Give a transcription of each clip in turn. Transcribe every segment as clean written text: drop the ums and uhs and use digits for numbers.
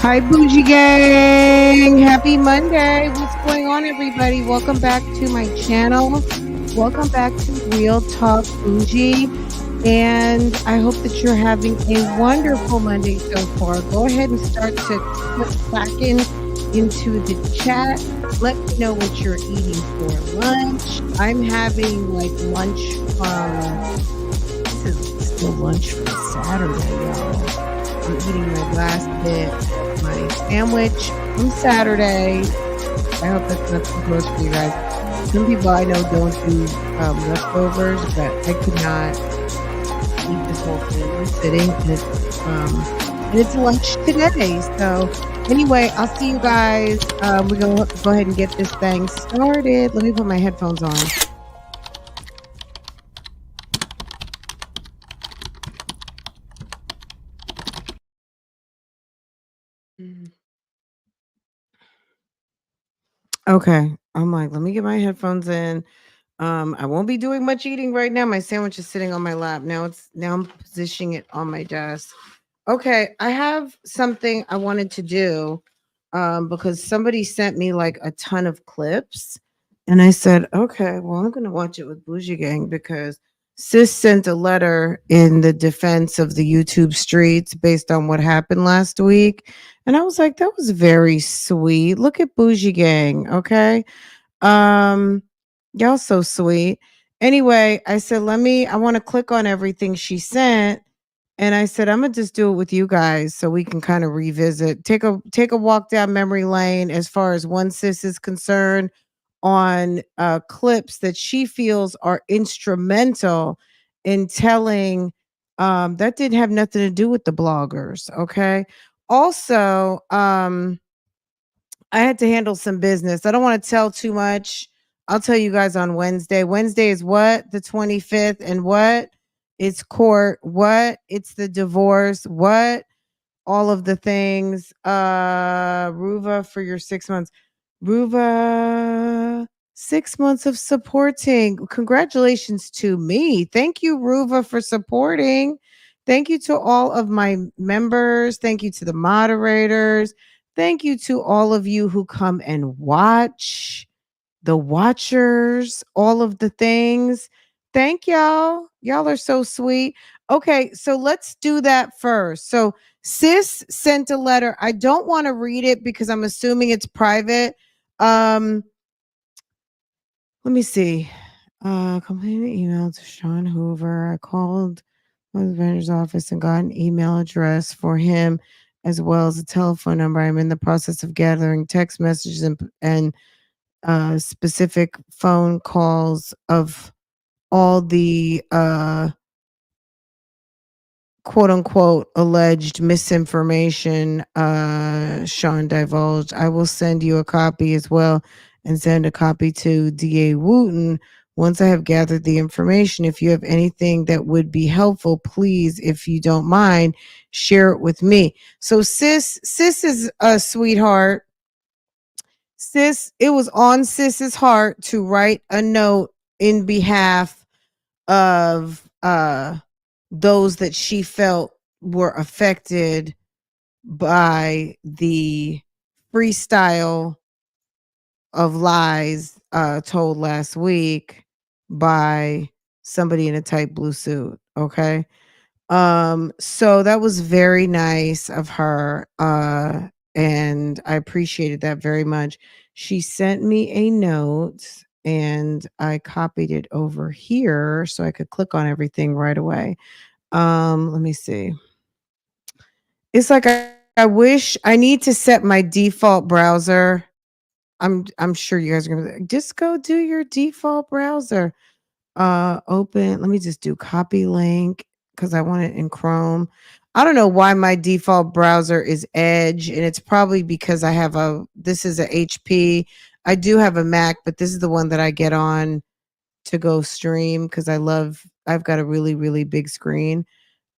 Hi, Bougie Gang. Happy Monday. What's going on, everybody? Welcome back to my channel. Welcome back to RealTalk Bougie. And I hope that you're having a wonderful Monday so far. Go ahead and start to put clacking into the chat. Let me know what you're eating for lunch. I'm having like lunch this is still lunch for Saturday, y'all. I'm eating my last bit of my sandwich from Saturday. I hope that's not too gross for you guys. Some people I know don't do leftovers, but I could not eat this whole thing. I'm sitting, and it's lunch today. So anyway, I'll see you guys. We're gonna go ahead and get this thing started. Let me put my headphones on. Okay. I'm like, let me get my headphones in. I won't be doing much eating right now. My sandwich is sitting on my lap. Now I'm positioning it on my desk. Okay, I have something I wanted to do because somebody sent me like a ton of clips. And I said, okay, well, I'm gonna watch it with Bougie Gang because sis sent a letter in the defense of the YouTube streets based on what happened last week. And I was like, that was very sweet. Look at Bougie Gang, okay? Y'all so sweet. Anyway, I said, I want to click on everything she sent. And I said, I'm gonna just do it with you guys so we can kind of revisit, take a walk down memory lane as far as one sis is concerned on clips that she feels are instrumental in telling that didn't have nothing to do with the bloggers. Okay. Also, I had to handle some business. I don't want to tell too much. I'll tell you guys on Wednesday. Wednesday is what? The 25th. And what? It's court. What? It's the divorce. What? All of the things. Ruva for your 6 months. Ruva, 6 months of supporting. Congratulations to me. Thank you, Ruva, for supporting. Thank you to all of my members. Thank you to the moderators. Thank you to all of you who come and watch, the watchers, all of the things. Thank y'all. Y'all are so sweet. Okay, so let's do that first. So, sis sent a letter. I don't want to read it because I'm assuming it's private. Let me see. Completed email to Sean Hoover. I called the vendor's office and got an email address for him as well as a telephone number. I'm in the process of gathering text messages and specific phone calls of all the quote unquote alleged misinformation Sean divulged. I will send you a copy as well and send a copy to DA Wooten once I have gathered the information. If you have anything that would be helpful, please, if you don't mind, share it with me. So sis is a sweetheart. Sis, it was on sis's heart to write a note in behalf of those that she felt were affected by the freestyle of lies told last week by somebody in a tight blue suit. Okay. So that was very nice of her. And I appreciated that very much. She sent me a note and I copied it over here so I could click on everything right away. Let me see. It's like I wish I need to set my default browser. I'm sure you guys are gonna be like, just go do your default browser. Open. Let me just do copy link because I want it in Chrome. I don't know why my default browser is Edge, and it's probably because this is a HP. I do have a Mac, but this is the one that I get on to go stream because I've got a really, really big screen.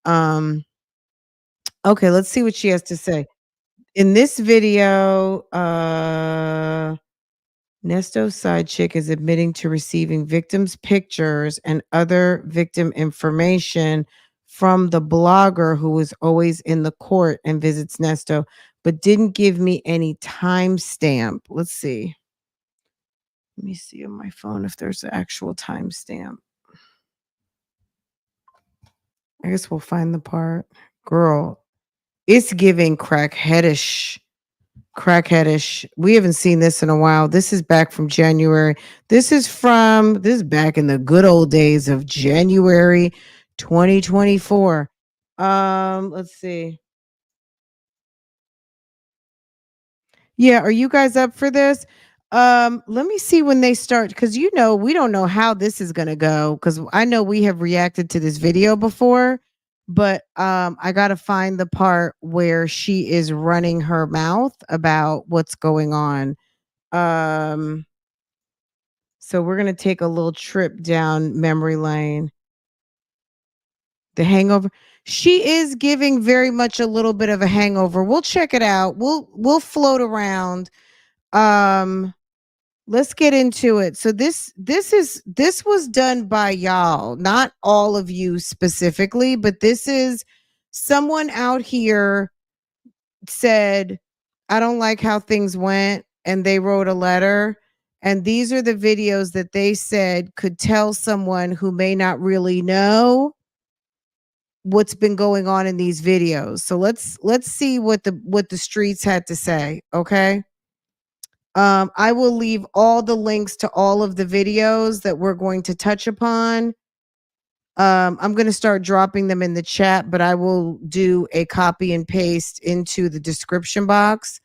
Okay, let's see what she has to say. In this video, Nesto's side chick is admitting to receiving victims' pictures and other victim information from the blogger who is always in the court and visits Nesto. but didn't give me any timestamp. Let's see. Let me see on my phone if there's an actual timestamp. I guess we'll find the part. Girl, it's giving crackheadish. Crackheadish. We haven't seen this in a while. This is back from January. This is back in the good old days of January 2024. Let's see. Yeah, are you guys up for this? Let me see when they start because we don't know how this is gonna go because I know we have reacted to this video before, but I gotta find the part where she is running her mouth about what's going on. Um, so we're gonna take a little trip down memory lane. The hangover. She is giving very much a little bit of a hangover. We'll check it out. We'll float around. Um Let's get into it. So this was done by y'all, not all of you specifically, but this is someone out here said, I don't like how things went, and they wrote a letter. And these are the videos that they said could tell someone who may not really know what's been going on in these videos. So let's see what the streets had to say, okay? I will leave all the links to all of the videos that we're going to touch upon. I'm going to start dropping them in the chat, but I will do a copy and paste into the description box.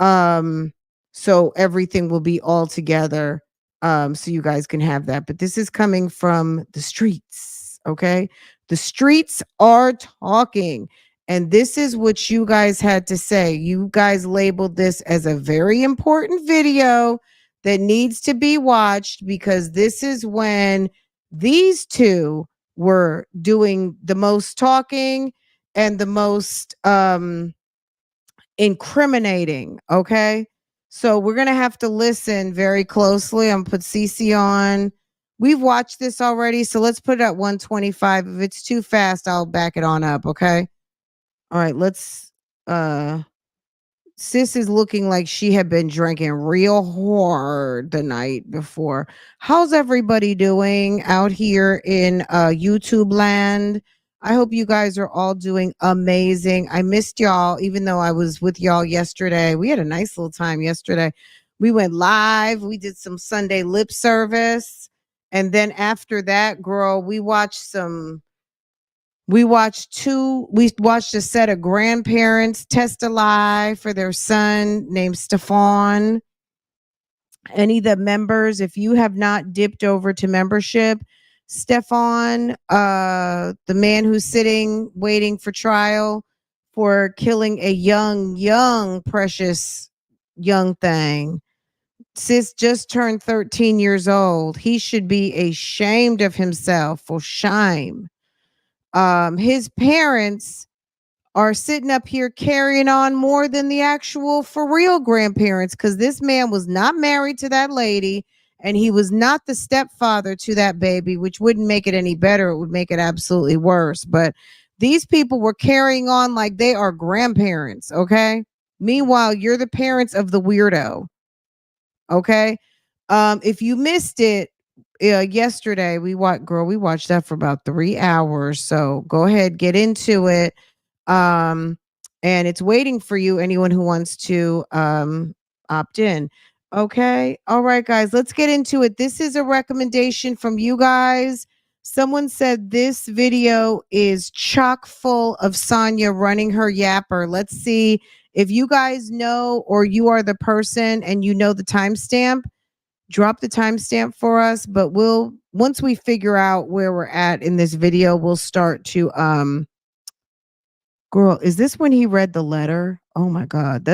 Um, so everything will be all together. So you guys can have that. But this is coming from the streets. Okay. The streets are talking. And this is what you guys had to say. You guys labeled this as a very important video that needs to be watched because this is when these two were doing the most talking and the most incriminating. Okay. So we're going to have to listen very closely. I'm put CC on. We've watched this already. So let's put it at 125. If it's too fast, I'll back it on up. Okay. All right. Let's, Sis is looking like she had been drinking real hard the night before. How's everybody doing out here in YouTube land? I hope you guys are all doing amazing. I missed y'all, even though I was with y'all yesterday. We had a nice little time yesterday. We went live. We did some Sunday lip service. And then after that, girl, we watched a set of grandparents testify for their son named Stefan. Any of the members, if you have not dipped over to membership, Stefan, the man who's sitting waiting for trial for killing a young, precious young thing. Sis just turned 13 years old. He should be ashamed of himself. For shame. His parents are sitting up here carrying on more than the actual for real grandparents because this man was not married to that lady and he was not the stepfather to that baby, which wouldn't make it any better. It would make it absolutely worse. But these people were carrying on like they are grandparents. Okay. Meanwhile, you're the parents of the weirdo. Okay. If you missed it, yesterday we watched that for about 3 hours. So go ahead, get into it. And it's waiting for you, anyone who wants to opt in. Okay. All right, guys, let's get into it. This is a recommendation from you guys. Someone said this video is chock full of Sonya running her yapper. Let's see if you guys know or you are the person and you know the timestamp. Drop the timestamp for us, but once we figure out where we're at in this video, we'll start to Girl, is this when he read the letter? Oh my God.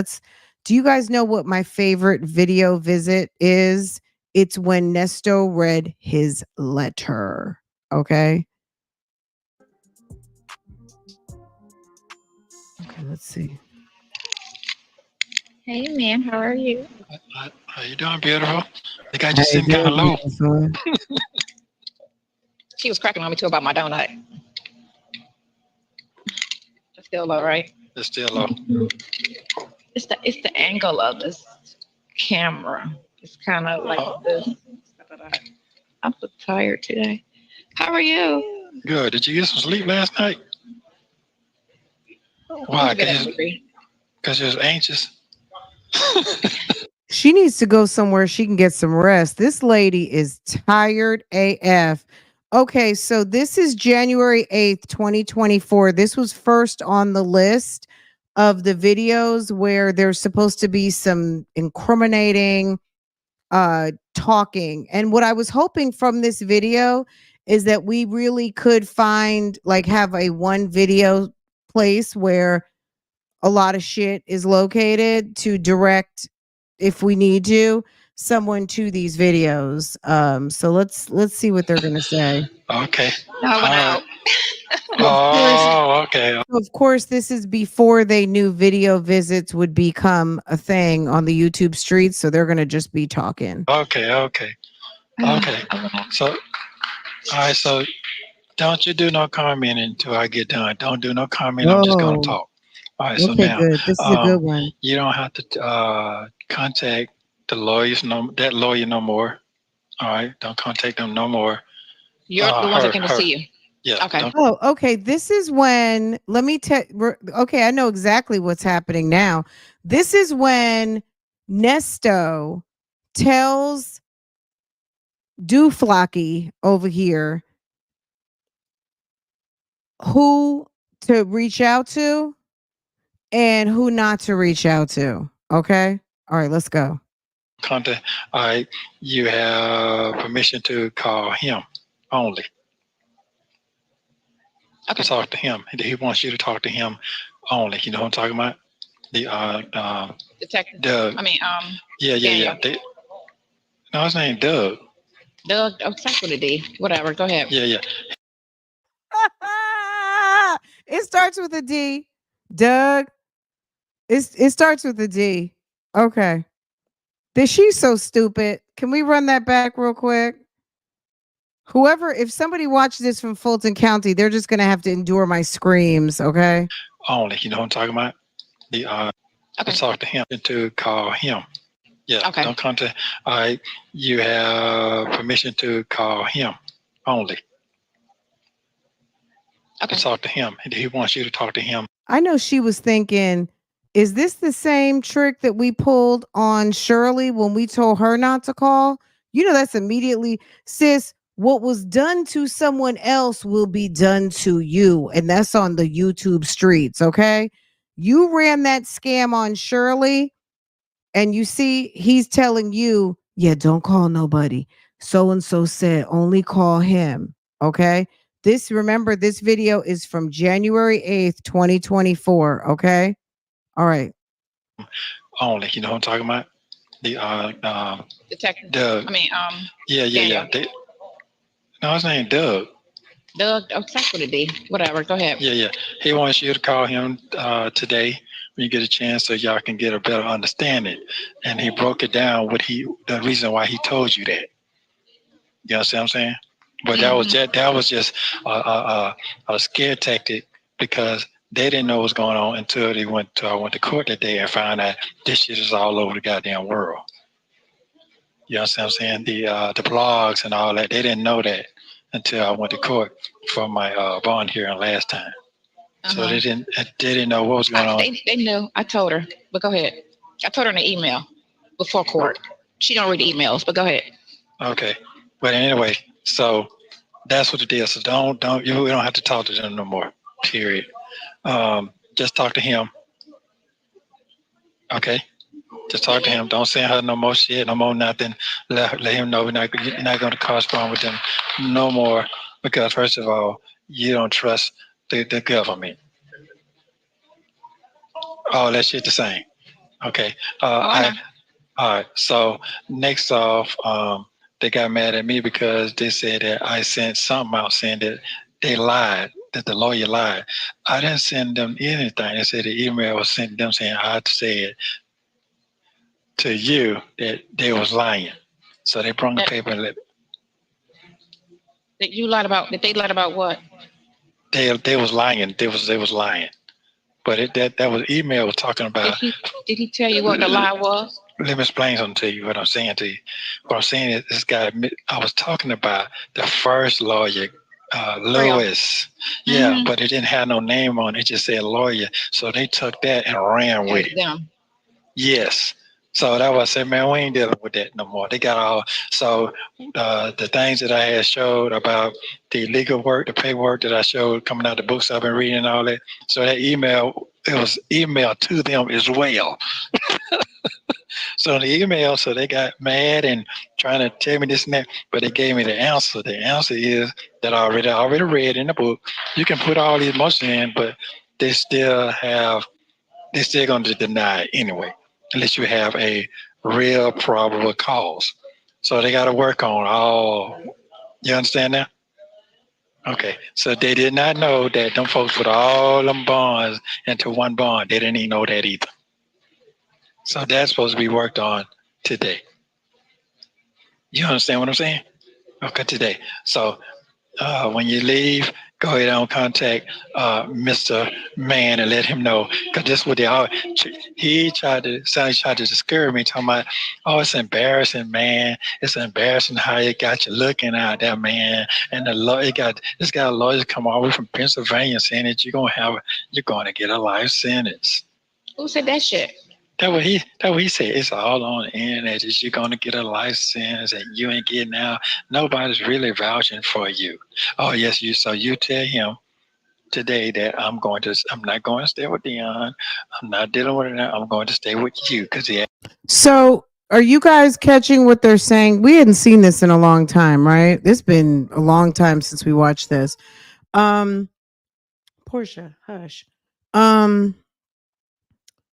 Do you guys know what my favorite video visit is? It's when Nesto read his letter. Okay. Okay, let's see. Hey, man, how are you? How you doing, beautiful? I think I just seem kind of low. She was cracking on me too about my donut. It's still low, right? It's still low. it's the angle of this camera. It's kind of like this. I'm so tired today. How are you? Good. Did you get some sleep last night? Why? Because you was anxious. She needs to go somewhere she can get some rest. This lady is tired AF. Okay, so this is January 8th, 2024. This was first on the list of the videos where there's supposed to be some incriminating talking. And what I was hoping from this video is that we really could find like have a one video place where a lot of shit is located to direct if we need to someone to these videos. So let's see what they're gonna say. Okay. No, I went out. Oh, okay. Of course, this is before they knew video visits would become a thing on the YouTube streets, so they're gonna just be talking. Okay. So, all right. So, don't you do no comment until I get done. Don't do no comment. I'm just gonna talk. All right. So Okay, now, good. This is a good one. you don't have to contact the lawyers that lawyer no more. All right. Don't contact them no more. You're the one that came to see you. Yeah. Okay. Oh, okay. This is when, let me tell, okay, I know exactly what's happening now. This is when Nesto tells Dooflaky over here who to reach out to and who not to reach out to. Okay. All right, let's go. Contact. All right. You have permission to call him only. Okay. To talk to him. He wants you to talk to him only. You know what I'm talking about? The detective. Doug. I mean, Yeah. No, his name Doug. Doug. Oh, starts with a D. Whatever. Go ahead. Yeah. It starts with a D. Doug. It starts with a D. Okay. She's so stupid. Can we run that back real quick? Whoever, if somebody watches this from Fulton County, they're just gonna have to endure my screams, okay? Only, you know what I'm talking about? To talk to him and to call him. Yeah. Okay. Don't contact. All right. You have permission to call him only. Okay. To talk to him. He wants you to talk to him. I know she was thinking, is this the same trick that we pulled on Shirley when we told her not to call? You know, that's immediately, sis, what was done to someone else will be done to you. And that's on the YouTube streets, okay? You ran that scam on Shirley, and you see, he's telling you, yeah, don't call nobody. So and so said, only call him, okay? Remember, this video is from January 8th, 2024, okay? All right. Only, you know what I'm talking about? The detective. Doug. I mean, Yeah. No, his name Doug. Doug. Oh, starts with a D. Whatever. Go ahead. Yeah. He wants you to call him today when you get a chance so y'all can get a better understanding. And he broke it down the reason why he told you that. You know what I'm saying? But that was just a scare tactic because they didn't know what was going on until I went to court that day and found out this shit is all over the goddamn world. You know what I'm saying? The blogs and all that, they didn't know that until I went to court for my bond hearing last time. So they didn't know what was going on. They knew. I told her, but go ahead. I told her in an email before court. She don't read emails, but go ahead. Okay, but anyway, so that's what it is. So we don't have to talk to them no more. Period. Just talk to him. Okay. Just talk to him. Don't send her no more shit, no more nothing. Let him know you're not going to correspond with them no more because first of all, you don't trust the government. All that shit the same. Okay. All right. So next off, they got mad at me because they said that I sent something out saying that they lied, that the lawyer lied. I didn't send them anything. They said the email was sent to them saying I said to you that they was lying. So they brought the paper and that you lied about. That they lied about what? They was lying. They was lying. But that was email was talking about. Did he tell you what the lie was? Let me explain something to you. What I'm saying to you. What I'm saying is this guy. I was talking about the first lawyer, Lewis. Yeah, but it didn't have no name on it. It just said lawyer. So they took that and ran with it. Them. Yes. So that was I said, man, we ain't dealing with that no more. They got all so the things that I had showed about the legal work, the paperwork that I showed coming out the books I've been reading and all that. So that email, it was emailed to them as well. So the email, so they got mad and trying to tell me this and that, but they gave me the answer. The answer is that I already read in the book. You can put all these motions in, but they're still going to deny it anyway, unless you have a real probable cause. So they got to work on all. You understand that? Okay. So they did not know that them folks put all them bonds into one bond. They didn't even know that either. So that's supposed to be worked on today. You understand what I'm saying? Okay, today. So when you leave, go ahead and contact Mr. Man and let him know. Because this is what they all, he tried to discourage me, talking about, oh, it's embarrassing, man. It's embarrassing how it got you looking out there, man. And the lawyer this guy lawyers come all the way from Pennsylvania saying that you're going to get a life sentence. Who said that shit? That's what he said. It's all on the internet. That you're gonna get a license and you ain't getting out. Nobody's really vouching for you. Oh yes, you. So you tell him today that I'm not going to stay with Dion. I'm not dealing with it now. I'm going to stay with you because he. So, are you guys catching what they're saying? We hadn't seen this in a long time, right? It's been a long time since we watched this. Portia, hush.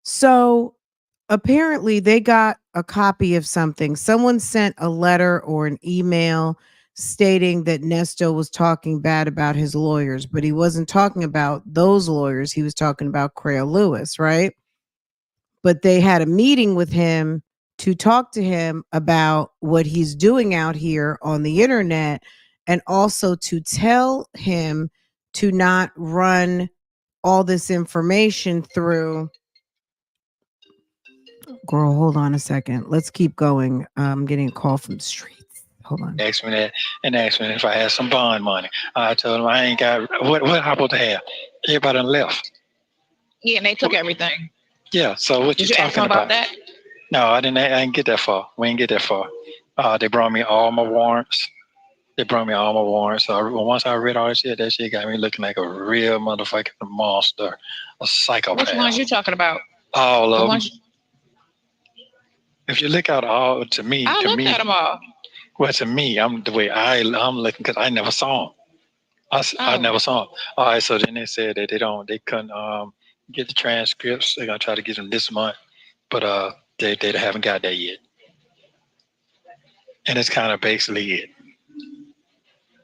So apparently they got a copy of something. Someone sent a letter or an email stating that Nesto was talking bad about his lawyers, but he wasn't talking about those lawyers. He was talking about Craig Lewis, right? But they had a meeting with him to talk to him about what he's doing out here on the internet, and also to tell him to not run all this information through. Girl, hold on a second. Let's keep going. I'm getting a call from the streets. Hold on. Asked me that and asked me if I had some bond money. I told him I ain't got what I'm supposed to have. Everybody done left. Yeah, and they took everything. Yeah, so what Did you you ask talking them about that? No, I didn't get that far. We didn't get that far. They brought me all my warrants. So once I read all that shit got me looking like a real motherfucking monster, a psychopath. Which ones you talking about? All of them. If you look at all, to me, I looked at them all. Well, to me, I'm the way I'm looking because I never saw them. I never saw them. All right, so then they said that they couldn't get the transcripts. They're gonna try to get them this month, but they haven't got that yet. And it's kind of basically it.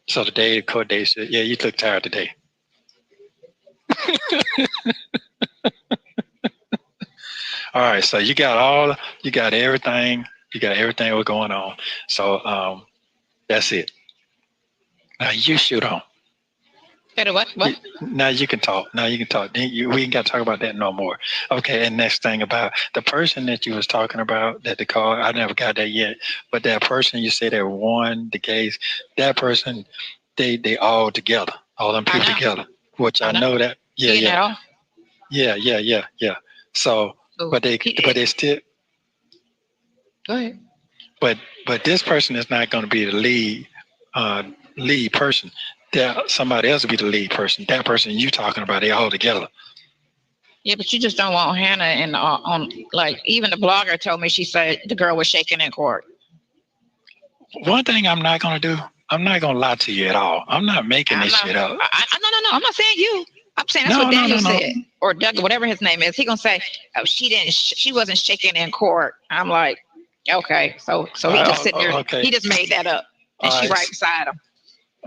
So the court date said, yeah, you look tired today. All right, so you got everything what's going on. So that's it. Now you shoot on. What? Now you can talk. We ain't got to talk about that no more. Okay, and next thing about the person that you was talking about, that the call, I never got that yet, but that person you said that won the case, that person, they all together, all them people together, which I know that. Yeah. So, but they still. Go ahead. But this person is not going to be the lead person. Somebody else will be the lead person. That person you talking about, they all together. Yeah, but you just don't want Hannah and on like even the blogger told me she said the girl was shaking in court. One thing I'm not gonna do, I'm not gonna lie to you at all. I'm not making this shit up. No, I'm not saying you. I'm saying that's what Daniel said, or Doug, whatever his name is. He gonna say, "Oh, she wasn't shaking in court." I'm like, okay, so he just sitting there. Okay. He just made that up, and she right beside him.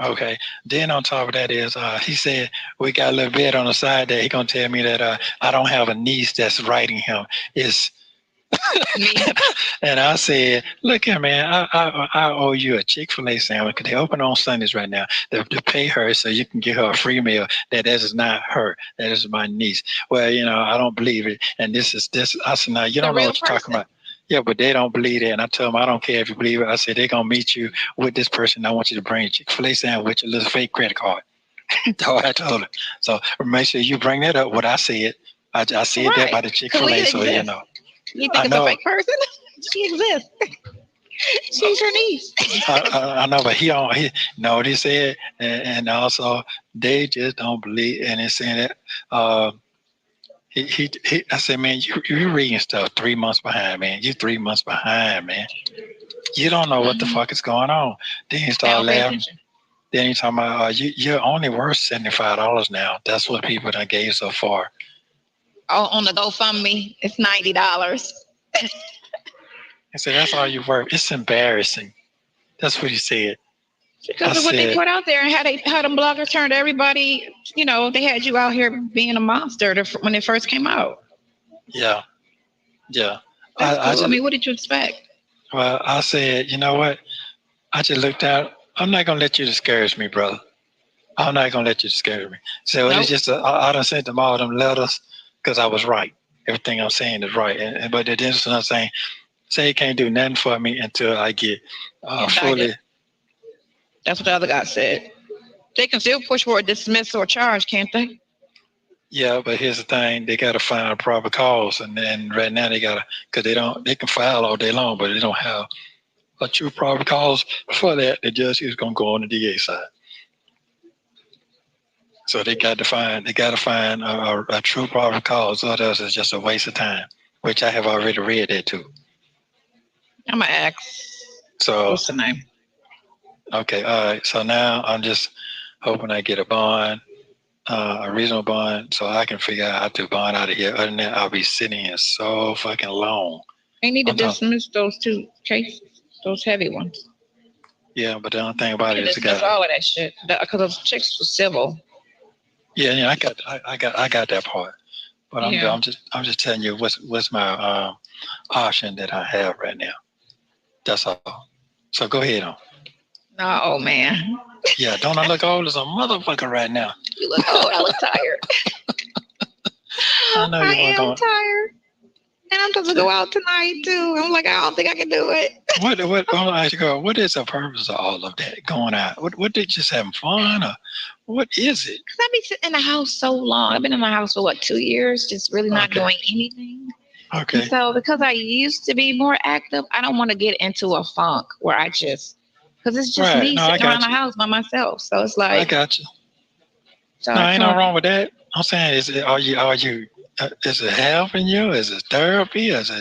Okay. Then on top of that is he said we got a little bit on the side that he gonna tell me that I don't have a niece that's writing him. And I said, look here, man, I owe you a Chick-fil-A sandwich because they open on Sundays right now to pay her so you can give her a free meal. That is not her. That is my niece. Well, I don't believe it. And this. I said, now, you don't know what you're talking about. Yeah, but they don't believe it. And I told them, I don't care if you believe it. I said, they're going to meet you with this person. I want you to bring a Chick-fil-A sandwich, a little fake credit card. That's what I told her. So make sure you bring that up, what I said. I said that by the Chick-fil-A, so you know. You think it's a fake person? She exists. She's her niece. I know, but he know what he said, and also they just don't believe. And it's saying that he I said, man, you reading stuff 3 months behind, man. You 3 months behind, man. You don't know what the fuck is going on. Then he started laughing. Then he talking about you're only worth $75 now. That's what people done gave so far. Oh, on the GoFundMe, it's $90. I said, that's all you worth. It's embarrassing. That's what he said. Because of what they put out there and how them bloggers turned everybody, they had you out here being a monster when it first came out. Yeah. Yeah. That's cool. I mean, what did you expect? Well, I said, you know what? I just looked out. I'm not going to let you discourage me, brother. I'm not going to let you discourage me. So nope. It's just, I done sent them all them letters because I was right. Everything I'm saying is right. But then I'm saying, say he can't do nothing for me until I get fully. That's what the other guy said. They can still push for a dismissal or charge, can't they? Yeah, but here's the thing: they got to find a proper cause, and right now they got to, because they can file all day long, but they don't have a true proper cause for that. The judge is going to go on the DA side. So they got to find a true proper cause, or else it's just a waste of time, which I have already read that too. I'm gonna ask. So what's the name? Okay, all right. So now I'm just hoping I get a bond, a reasonable bond, so I can figure out how to bond out of here. Other than that, I'll be sitting here so fucking long. They need to dismiss those 2 cases, those heavy ones. Yeah, but the only thing about it is dismiss all of that shit because those chicks were civil. Yeah, I got that part. But I'm just telling you what's my option that I have right now. That's all. So go ahead on. Oh man. Yeah, don't I look old as a motherfucker right now? You look old. I look tired. I am tired. And I'm supposed to go out tonight too. I'm like, I don't think I can do it. What is the purpose of all of that going out? What they just having fun or what is it? Because I've been sitting in the house so long. I've been in my house for 2 years, just really not doing anything. Okay. And so because I used to be more active, I don't want to get into a funk where because it's just me sitting around the house by myself. So it's like I got you. So no, ain't no wrong with that. I'm saying, are you? Is it helping you? Is it therapy? Are you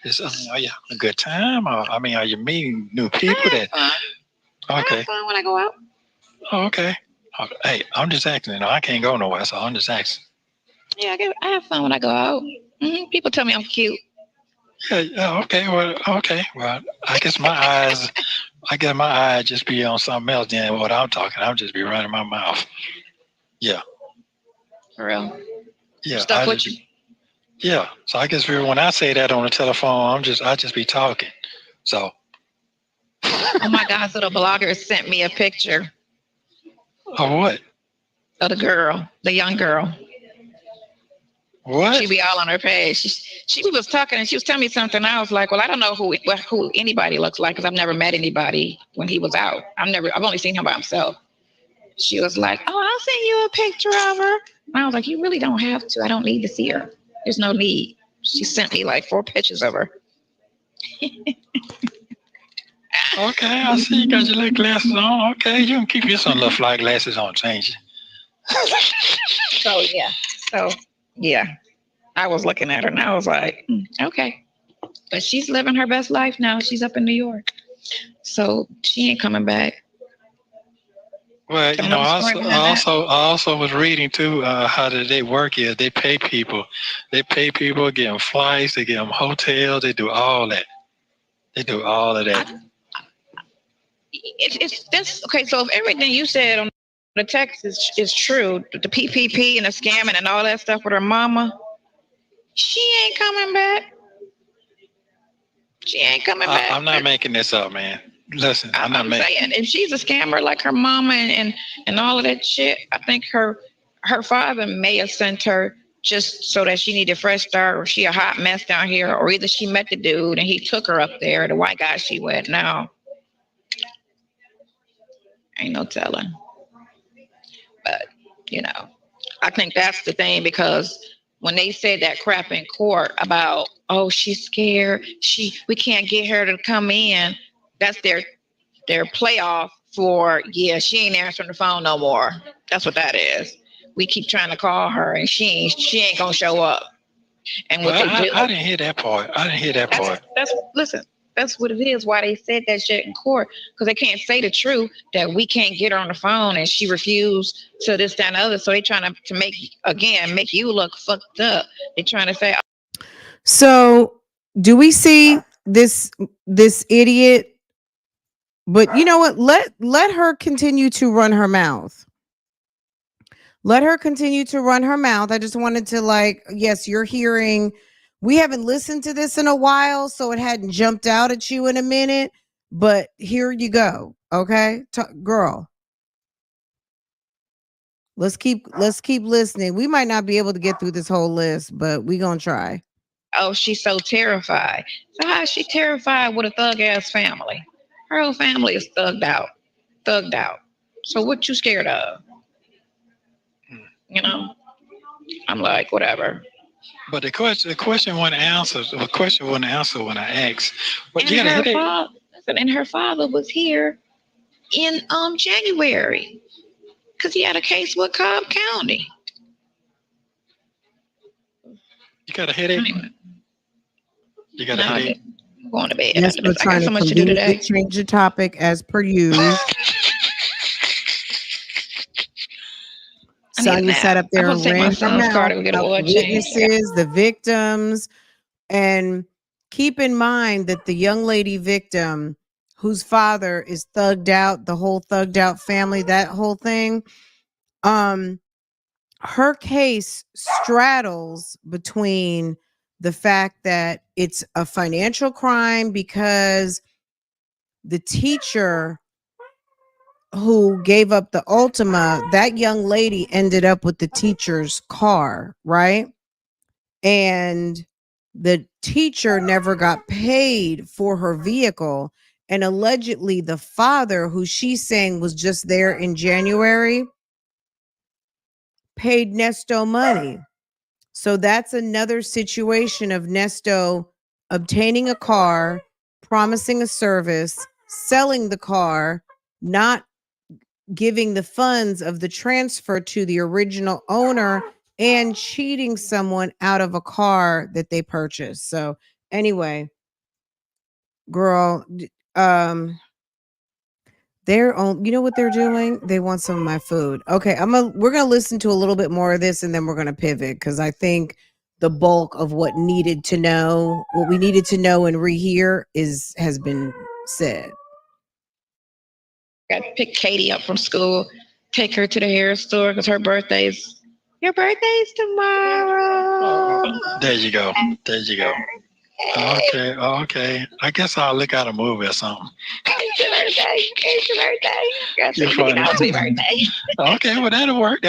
having a good time? Or, are you meeting new people? Okay. I have fun when I go out. Oh, okay. Hey, I'm just asking. I can't go nowhere, so I'm just asking. Yeah, I have fun when I go out. Mm-hmm. People tell me I'm cute. Yeah. Okay. Well. I guess my eyes just be on something else than what I'm talking. I'll just be running my mouth. Yeah. For real. Yeah. Stuff with you. Yeah. So I guess when I say that on the telephone, I just be talking. So. Oh my God! So the blogger sent me a picture. Of what? Of the girl, the young girl. What? She be all on her page. She was talking and she was telling me something. I was like, well, I don't know who anybody looks like because I've never met anybody when he was out. I've only seen him by himself. She was like, oh, I'll send you a picture of her. And I was like, you really don't have to. I don't need to see her. There's no need. She sent me 4 pictures of her. Okay, I see you got your little glasses on. Okay, you can keep your some little fly glasses on, change it. So yeah, I was looking at her and I was like, okay. But she's living her best life now. She's up in New York. So she ain't coming back. Well, I also was reading too how they work here. They pay people. Get them flights, they get them hotels, they do all that. They do all of that. It's this okay. So if everything you said on the text is true, the PPP and the scamming and all that stuff with her mama, she ain't coming back. She ain't coming back. I'm not making this up, man. Listen, I'm saying, if she's a scammer like her mama and all of that shit, I think her father may have sent her just so that she needed a fresh start, or she a hot mess down here, or either she met the dude and he took her up there, the white guy she with now. Ain't no telling. But, you know, I think that's the thing, because when they said that crap in court about, oh, she's scared, we can't get her to come in, that's their playoff for, yeah, she ain't answering the phone no more. That's what that is. We keep trying to call her and she ain't gonna show up. And what they do, I didn't hear that part. Listen, that's what it is. Why they said that shit in court, because they can't say the truth that we can't get her on the phone and she refused to this, that, and the other. So they trying to make you look fucked up. They trying to say. So do we see this idiot? But you know what? Let her continue to run her mouth. Let her continue to run her mouth. I just wanted to yes, you're hearing. We haven't listened to this in a while, so it hadn't jumped out at you in a minute. But here you go. Okay, girl. Let's keep listening. We might not be able to get through this whole list, but we gonna try. Oh, she's so terrified. So how is she terrified with a thug ass family? Her whole family is thugged out. So what you scared of? You know, I'm like, whatever. But the question wasn't answered. The question wasn't answered when I asked. But and her father was here in January, because he had a case with Cobb County. You got a headache? You got a headache? I'm going to bed. Yes, we're trying to much to do today. Change the topic as per usual. Sonya sat up there and ran her mouth about the witnesses, the victims, and keep in mind that the young lady victim, whose father is thugged out, the whole thugged out family, that whole thing, her case straddles between the fact that it's a financial crime because the teacher who gave up the Ultima, that young lady ended up with the teacher's car, right? And the teacher never got paid for her vehicle. And allegedly the father, who she's saying was just there in January, paid Nesto money. So that's another situation of Nesto obtaining a car, promising a service, selling the car, not giving the funds of the transfer to the original owner, and cheating someone out of a car that they purchased. So anyway, girl, they're on, you know what they're doing? They want some of my food. Okay, we're gonna listen to a little bit more of this and then we're gonna pivot, because I think the bulk of what we needed to know and rehear has been said. Got to pick Katie up from school, take her to the hair store because your birthday's tomorrow. There you go. Okay. I guess I'll look out a movie or something. It's your birthday. You're funny. It's your birthday. Okay, well that'll work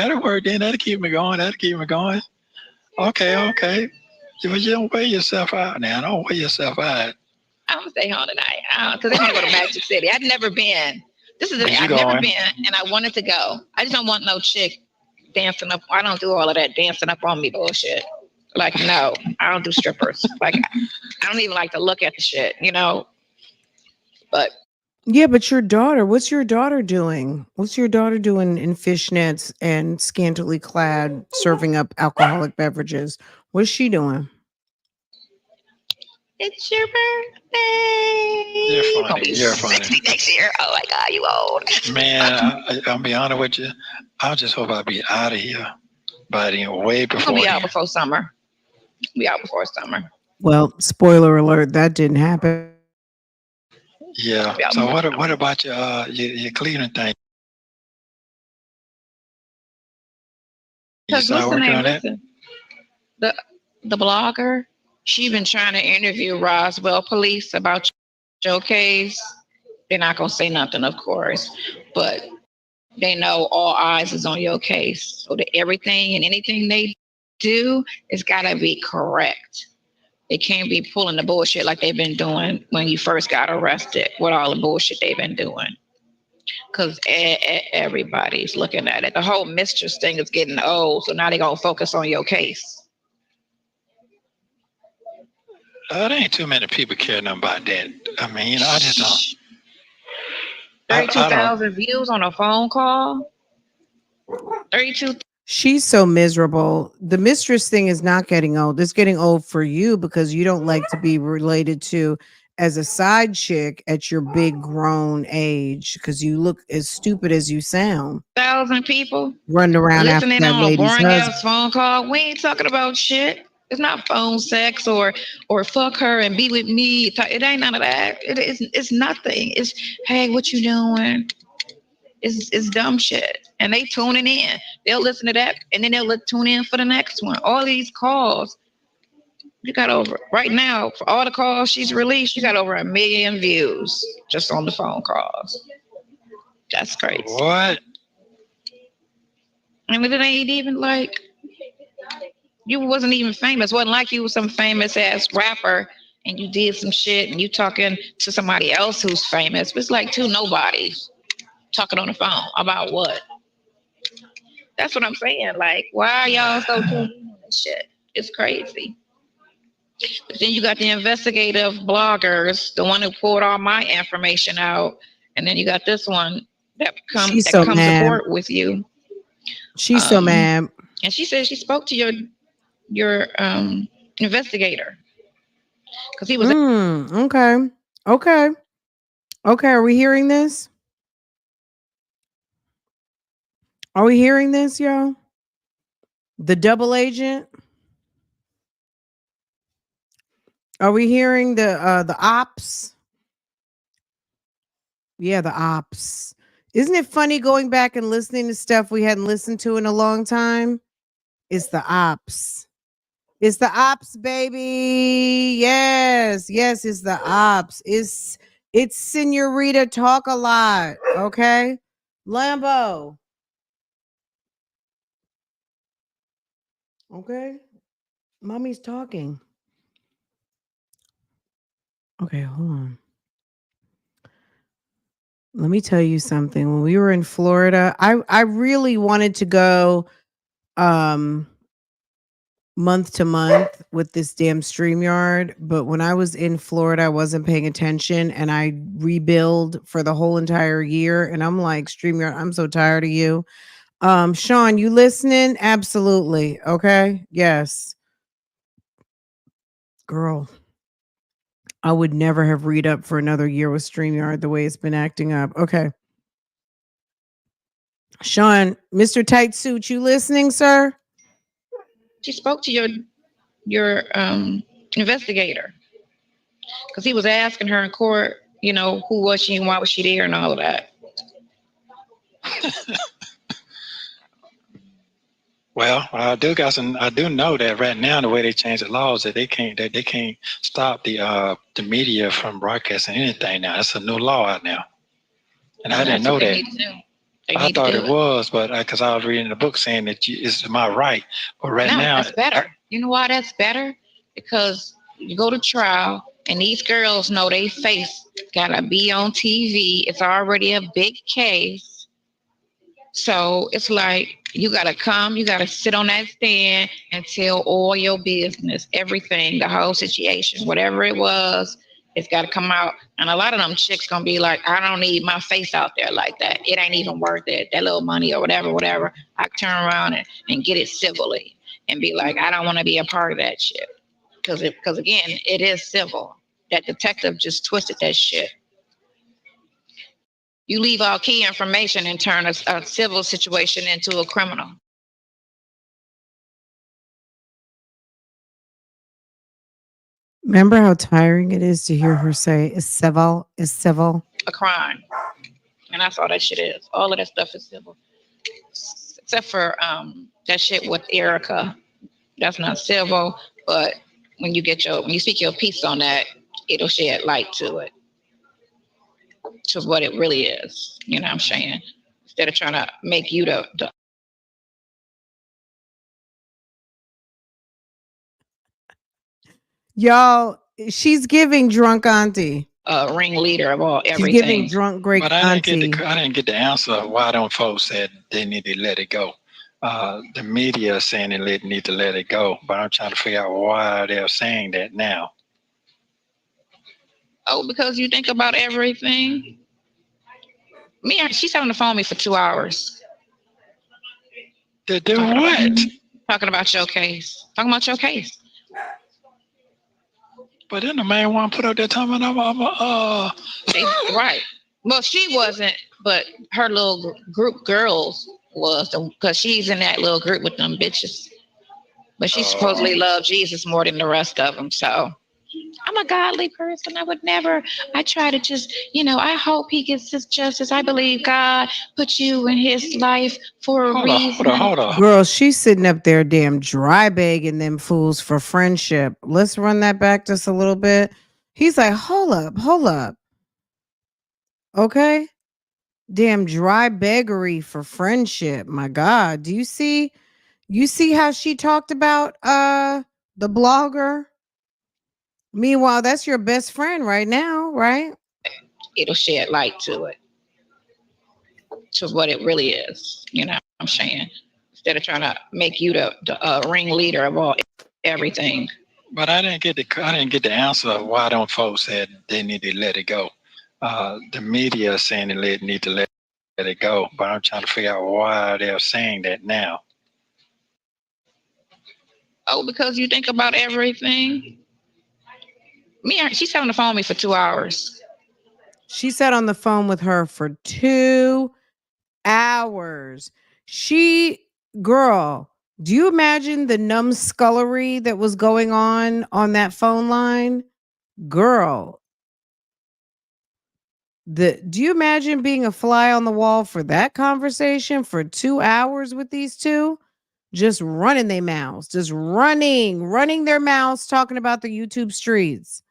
then. That'll keep me going. Okay. You don't wear yourself out now. Don't wear yourself out. I'm gonna stay home tonight because I want to go to Magic City. I've never been. This is I've never been, and I wanted to go. I just don't want no chick dancing up. I don't do all of that dancing up on me bullshit. Like, no, I don't do strippers. Like, I don't even like to look at the shit, you know. But yeah, but your daughter, what's your daughter doing? What's your daughter doing in fishnets and scantily clad, serving up alcoholic beverages? What's she doing? It's your birthday. You're funny. 60 next year. Oh my God, you old. Man, I'll be honest with you. I just hope I'll be out of here by the way before. I'll be out before summer. Well, spoiler alert, that didn't happen. Yeah. So what about your Cleveland thing? You start working on that? The blogger, She been trying to interview Roswell police about your case. They're not gonna say nothing, of course, but they know all eyes is on your case. So that everything and anything they do is gotta be correct. They can't be pulling the bullshit like they've been doing when you first got arrested with all the bullshit they've been doing. Because everybody's looking at it. The whole mistress thing is getting old, so now they're gonna focus on your case. There ain't too many people care nothing about that. I mean, you know, I just don't. 32,000 views on a phone call. 32. She's so miserable. The mistress thing is not getting old. It's getting old for you because you don't like to be related to as a side chick at your big grown age because you look as stupid as you sound. 1,000 people running around listening after that on a lady's boring husband. ass phone call. We ain't talking about shit. It's not phone sex or fuck her and be with me. It ain't none of that. It's nothing. It's, hey, what you doing? It's dumb shit. And they tuning in. They'll listen to that and then they'll tune in for the next one. All these calls. You got over right now for all the calls she's released. You got over 1 million views just on the phone calls. That's crazy. What? And it ain't even like you wasn't even famous. It wasn't like you was some famous ass rapper and you did some shit and you talking to somebody else who's famous. It's like two nobodies talking on the phone about what? That's what I'm saying. Like, why are y'all so tuned in on this shit? It's crazy. But then you got the investigative bloggers, the one who pulled all my information out, and then you got this one that comes to court with you. She's so mad. And she said she spoke to your investigator because he was okay. Are we hearing this? Are we hearing this, y'all? The double agent? Are we hearing the ops? Yeah, the ops. Isn't it funny going back and listening to stuff we hadn't listened to in a long time? It's the ops. It's the ops, baby. Yes, it's the ops. It's Senorita Talk a Lot. Okay, Lambo. Okay, mommy's talking. Okay, hold on. Let me tell you something. When we were in Florida, I really wanted to go month to month with this damn StreamYard, but when I was in Florida, I wasn't paying attention and I rebilled for the whole entire year. And I'm like, StreamYard, I'm so tired of you. Sean, you listening? Absolutely. Okay. Yes. Girl, I would never have read up for another year with StreamYard the way it's been acting up. Okay. Sean, Mr. Tight Suit, you listening, sir? She spoke to your investigator because he was asking her in court, you know, who was she and why was she there and all of that. Well, I do know that right now the way they changed the laws that they can't stop the media from broadcasting anything now. That's a new law out now, and I didn't know that. I thought it was, but because I was reading the book saying that it's my right. But now that's better. You know why that's better? Because you go to trial and these girls know they face gotta be on TV. It's already a big case. So it's like you gotta come, you gotta sit on that stand and tell all your business, everything, the whole situation, whatever it was, it's gotta come out. And a lot of them chicks gonna be like, I don't need my face out there like that. It ain't even worth it. That little money or whatever. I turn around and get it civilly and be like, I don't want to be a part of that shit. Because again, it is civil. That detective just twisted that shit. You leave all key information and turn a civil situation into a criminal. Remember how tiring it is to hear her say, it's civil, it's civil? A crime. And that's all that shit is. All of that stuff is civil. Except for that shit with Erica. That's not civil, but when you speak your piece on that, it'll shed light to it, to what it really is. You know what I'm saying? Instead of trying to make you the Y'all, she's giving drunk auntie. ringleader of all everything. She's giving drunk great auntie. I didn't get the answer why don't folks said they need to let it go. The media is saying they need to let it go, but I'm trying to figure out why they're saying that now. Oh, because you think about everything. She's on the phone with me for 2 hours. To do what? Talking about your case. Talking about your case. But then the main one put up that time and right. Well, she wasn't, but her little group girls was, because she's in that little group with them bitches. But she supposedly loved Jesus more than the rest of them. So I'm a godly person. I try to just, I hope he gets his justice. I believe God put you in his life for a reason. Hold on. Girl, she's sitting up there damn dry begging them fools for friendship. Let's run that back just a little bit. He's like, hold up. Okay. Damn dry beggary for friendship. My God. You see how she talked about the blogger? Meanwhile, that's your best friend right now, right? It'll shed light to it, to what it really is. You know what I'm saying? Instead of trying to make you the ringleader of all everything. But I didn't get the answer why don't folks said they need to let it go. The media is saying they need to let it go, but I'm trying to figure out why they're saying that now. Oh, because you think about everything. She sat on the phone with me for 2 hours. She sat on the phone with her for 2 hours. Girl, do you imagine the numbskullery that was going on that phone line? Girl, do you imagine being a fly on the wall for that conversation for 2 hours with these two? Just running their mouths, just running their mouths, talking about the YouTube streets.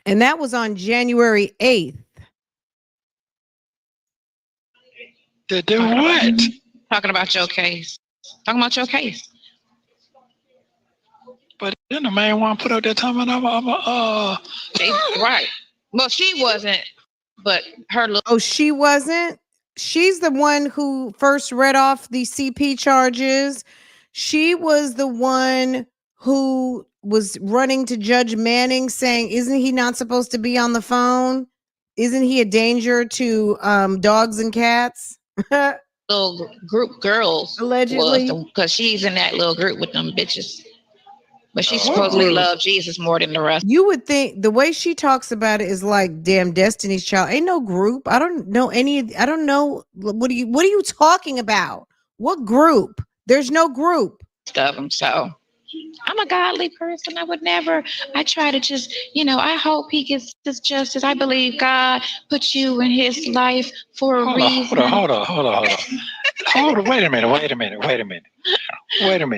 And that was on January 8th. To do what? Talking about your case. Talking about your case. But then the main one put up that time and right. Well, she wasn't, but her little. Oh, she wasn't? She's the one who first read off the CP charges. She was the one who was running to Judge Manning saying, isn't he not supposed to be on the phone? Isn't he a danger to dogs and cats? Little group girls. Allegedly. Because she's in that little group with them bitches. But she supposedly loved Jesus more than the rest. You would think the way she talks about it is like damn Destiny's Child. Ain't no group. I don't know. What are you talking about? What group? There's no group. Of them. So I'm a godly person. I try to just, I hope he gets his justice. I believe God put you in his life for a reason. Hold on. Wait a minute.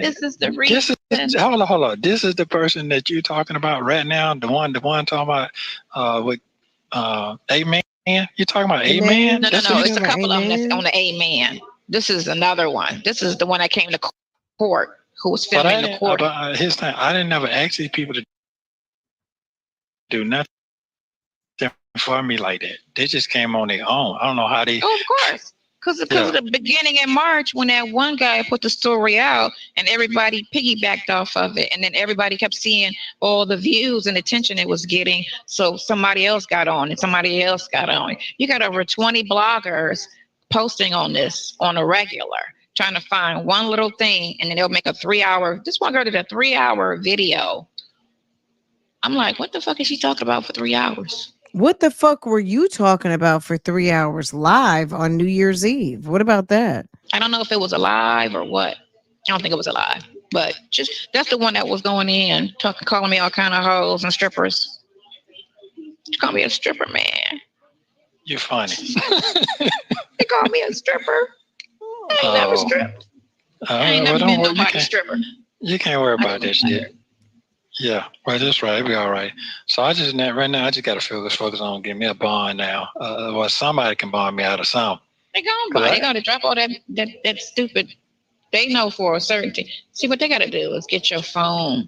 This is the reason. Hold on. This is the person that you're talking about right now. The one talking about with Amen. You're talking about Amen? No. It's a couple of them that's on the Amen. This is another one. This is the one that came to court, who was filming the court. But his time, I didn't never ask these people to do nothing for me like that. They just came on their own. I don't know how they. Oh, of course. Because of the beginning in March, when that one guy put the story out and everybody piggybacked off of it, and then everybody kept seeing all the views and attention it was getting, so somebody else got on and somebody else got on. You got over 20 bloggers posting on this on a regular, trying to find one little thing, and then they'll make a 3-hour. This one girl did a 3-hour video. I'm like, what the fuck is she talking about for 3 hours? What the fuck were you talking about for 3 hours live on New Year's Eve? What about that? I don't know if it was alive or what. I don't think it was alive, but just that's the one that was going in, calling me all kind of hoes and strippers. She called me a stripper, man. You're funny. They called me a stripper. I ain't never stripped. I ain't never been nobody stripper. You can't worry about that shit. Yeah, right. That's right. It'll be all right. So I just right now I just got to focus on getting me a bond now. Well, somebody can bond me out of something. They gonna buy. They gotta drop all that stupid. They know for a certainty. See, what they gotta do is get your phone,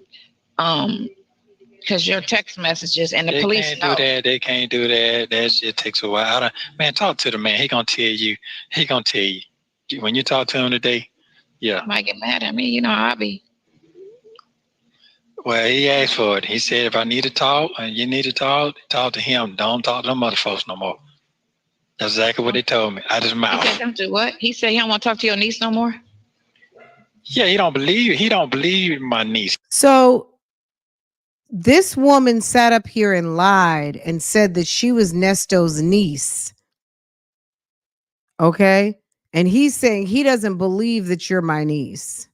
because your text messages and the police can't do that. They can't do that. That shit takes a while. Man, talk to the man. He gonna tell you. He gonna tell you when you talk to him today. Yeah. You might get mad at me. You know I'll be. Well, he asked for it. He said, if I need to talk and you need to talk to him. Don't talk to them other folks no more. That's exactly what they told me. Out his mouth. He said, don't do what? He said he don't want to talk to your niece no more? Yeah, he don't believe my niece. So this woman sat up here and lied and said that she was Nesto's niece. Okay? And he's saying he doesn't believe that you're my niece.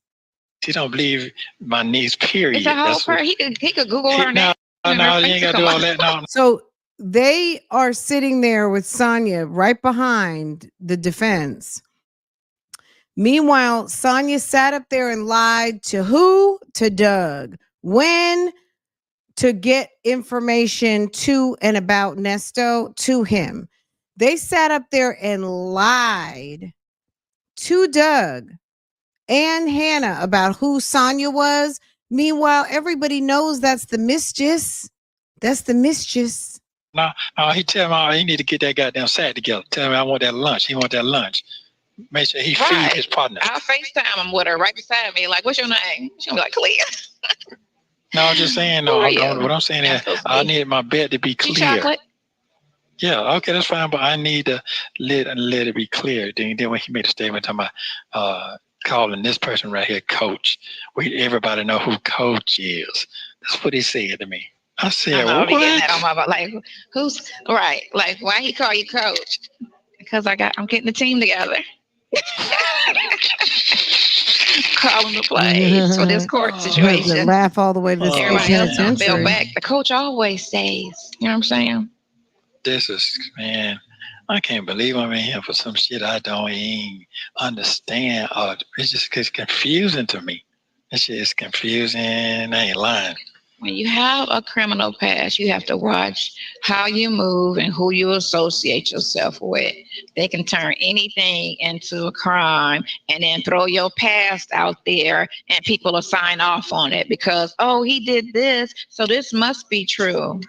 He don't believe my niece, period. It's a whole person. He could Google her name. No, you ain't got to do all that. No. So they are sitting there with Sonya right behind the defense. Meanwhile, Sonya sat up there and lied to who? To Doug. When? To get information to and about Nesto to him. They sat up there and lied to Doug and Hannah about who Sonya was. Meanwhile, everybody knows that's the mistress. That's the mistress. No, he tell me he need to get that goddamn sack together. Tell me I want that lunch. He want that lunch. Make sure he feed his partner. I'll FaceTime him with her right beside me. Like, what's your name? She'll be like, Clea. No, I'm just saying. No, what I'm saying is I need my bed to be clear. Chocolate? Yeah, okay, that's fine. But I need to let it be clear. Then when he made a statement talking about calling this person right here Coach, everybody know who Coach is. That's what he said to me. I said, what? Like, who's right? Like, why he call you Coach? Because I'm getting the team together. Calling the plays for this court situation. Laugh all the way to the everybody else fell back. The coach always stays. You know what I'm saying? This is, man, I can't believe I'm in here for some shit I don't even understand. It's just confusing to me. This shit is confusing. I ain't lying. When you have a criminal past, you have to watch how you move and who you associate yourself with. They can turn anything into a crime and then throw your past out there and people will sign off on it because, oh, he did this, so this must be true.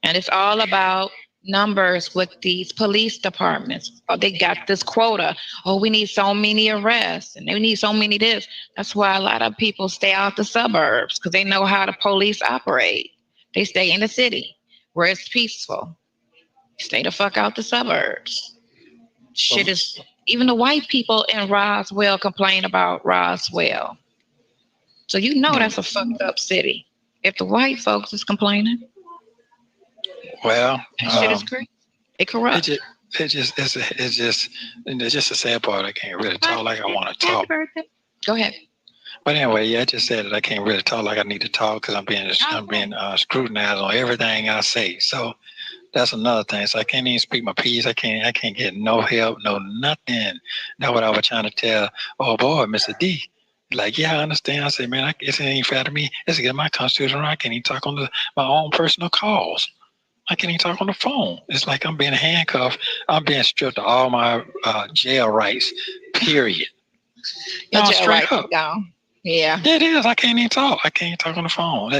And it's all about numbers with these police departments. Oh, they got this quota. Oh, we need so many arrests and we need so many this. That's why a lot of people stay out the suburbs because they know how the police operate. They stay in the city where it's peaceful. Stay the fuck out the suburbs. Shit is, even the white people in Roswell complain about Roswell. So you know that's a fucked up city. If the white folks is complaining. Well, shit is crazy. It corrupts. It's just a sad part. I can't really talk like I want to talk. Go ahead. But anyway, yeah, I just said that I can't really talk like I need to talk because I'm being scrutinized on everything I say. So that's another thing. So I can't even speak my piece. I can't get no help, no nothing. That's what I was trying to tell. Oh boy, Mr. D. Like, yeah, I understand. I said, man, it ain't fair to me. It's against my constitution. I can't even talk on my own personal calls. I can't even talk on the phone. It's like I'm being handcuffed. I'm being stripped of all my jail rights, period. Your jail rights are gone. Yeah. It is. I can't even talk. I can't talk on the phone.